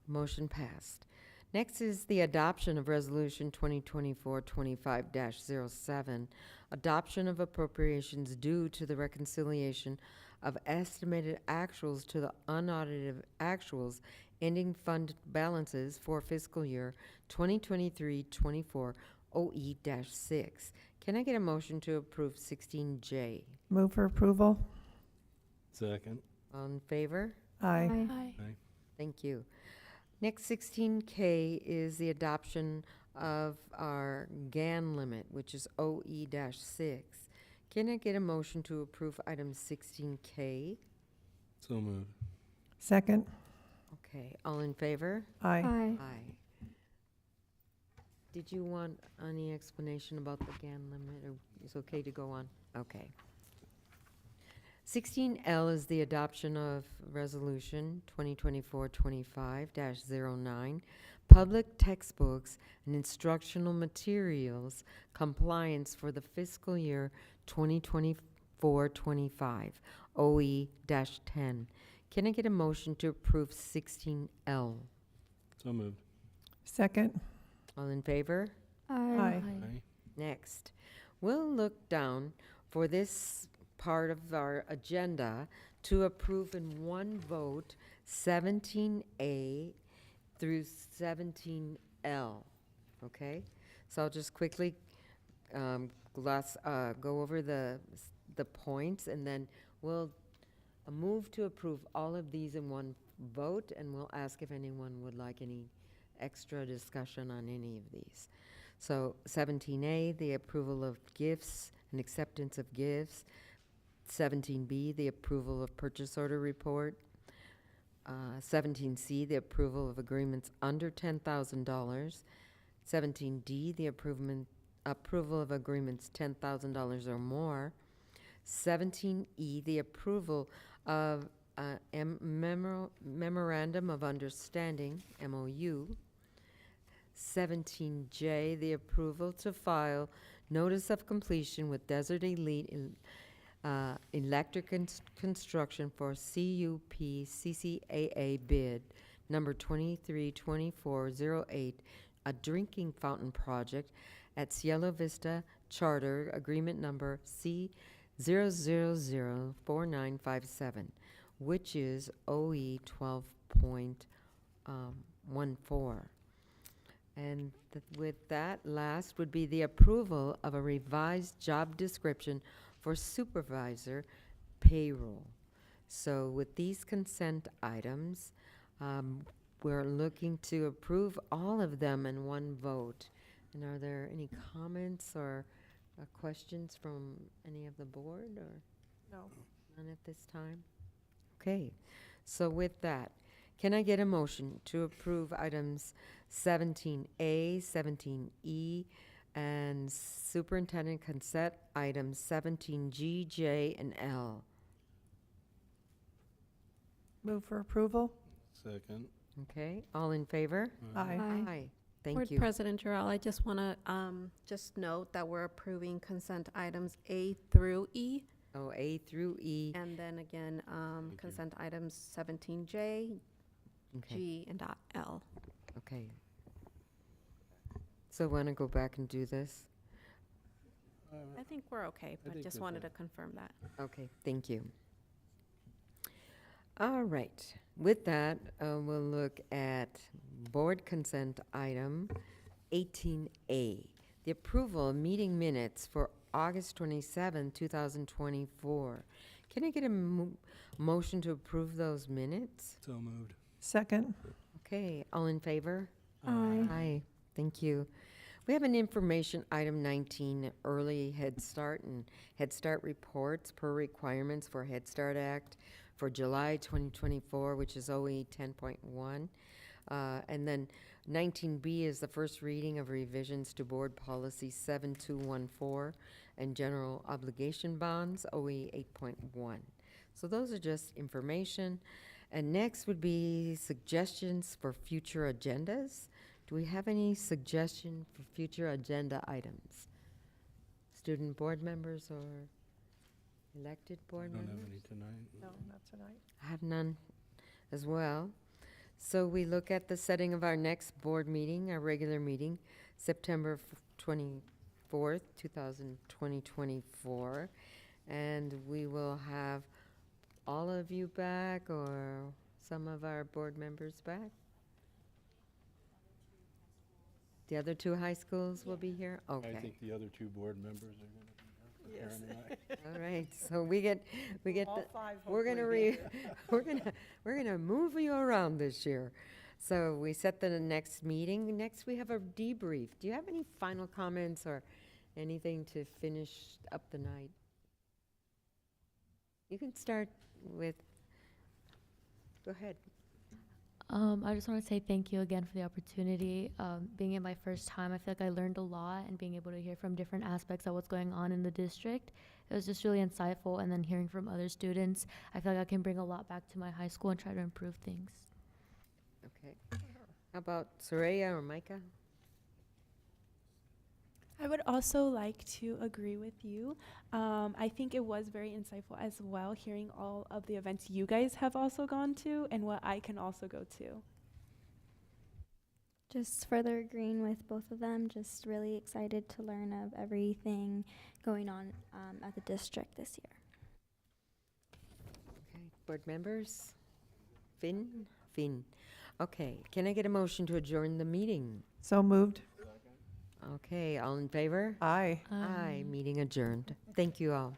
Motion passed. Next is the adoption of Resolution 2024-25-07, adoption of appropriations due to the reconciliation of estimated actuals to the unaudited actuals ending fund balances for fiscal year 2023-24 OE-6. Can I get a motion to approve 16J? Move for approval. Second. All in favor? Aye. Aye. Aye. Thank you. Next, 16K is the adoption of our GAN limit, which is OE-6. Can I get a motion to approve item 16K? So moved. Second. Okay, all in favor? Aye. Aye. Did you want any explanation about the GAN limit, or is it okay to go on? Okay. 16L is the adoption of Resolution 2024-25-09, public textbooks and instructional materials compliance for the fiscal year 2024-25, OE-10. Can I get a motion to approve 16L? So moved. Second. All in favor? Aye. Aye. Next, we'll look down for this part of our agenda to approve in one vote 17A through 17L. Okay? So I'll just quickly go over the points, and then we'll move to approve all of these in one vote, and we'll ask if anyone would like any extra discussion on any of these. So 17A, the approval of gifts and acceptance of gifts. 17B, the approval of purchase order report. 17C, the approval of agreements under $10,000. 17D, the approval of agreements $10,000 or more. 17E, the approval of memorandum of understanding, MOU. 17J, the approval to file notice of completion with Desert Elite Electric Construction for CUP CCAA bid number 232408, a drinking fountain project at Cielo Vista Charter, agreement number C0004957, which is OE 12.14. And with that, last would be the approval of a revised job description for supervisor payroll. So with these consent items, we're looking to approve all of them in one vote. And are there any comments or questions from any of the board, or No. none at this time? Okay, so with that, can I get a motion to approve items 17A, 17E, and superintendent consent items 17G, J, and L? Move for approval. Second. Okay, all in favor? Aye. Aye. Thank Board you. President Jarrell, I just want to just note that we're approving consent items A through E, Oh, A through E. and then again, consent items 17J, Okay. G, and L. Okay. So want to go back and do this? I think we're okay, but think just we're wanted fine. to confirm that. Okay, thank you. All right, with that, we'll look at board consent item 18A, the approval of meeting minutes for August 27, 2024. Can I get a motion to approve those minutes? So moved. Second. Okay, all in favor? Aye. Aye, thank you. We have an information item 19, early Head Start and Head Start reports per requirements for Head Start Act for July 2024, which is OE 10.1. And then 19B is the first reading of revisions to Board Policy 7214 and General Obligation Bonds, OE 8.1. So those are just information. And next would be suggestions for future agendas. Do we have any suggestion for future agenda items? Student board members or elected board I don't members? have any tonight. No, not tonight. I have none as well. So we look at the setting of our next board meeting, our regular meeting, September 24th, 2024. And we will have all of you back or some of our board members back. The other two high schools will be here? Okay. I think the other two board members are going to be here. Yes. Karen and I. All right, so we get All the, five we're gonna hopefully be here. we're gonna move you around this year. So we set the next meeting. Next, we have a debrief. Do you have any final comments or anything to finish up the night? You can start with, go ahead. I just want to say thank you again for the opportunity. Being it my first time, I feel like I learned a lot, and being able to hear from different aspects of what's going on in the district, it was just really insightful. And then hearing from other students, I feel like I can bring a lot back to my high school and try to improve things. Okay. How about Soraya or Micah? I would also like to agree with you. I think it was very insightful as well, hearing all of the events you guys have also gone to and what I can also go to. Just further agreeing with both of them, just really excited to learn of everything going on at the district this year. Okay, board members? Finn? Okay, can I get a motion to adjourn the meeting? So moved. Okay, all in favor? Aye. Aye, meeting adjourned. Thank you all.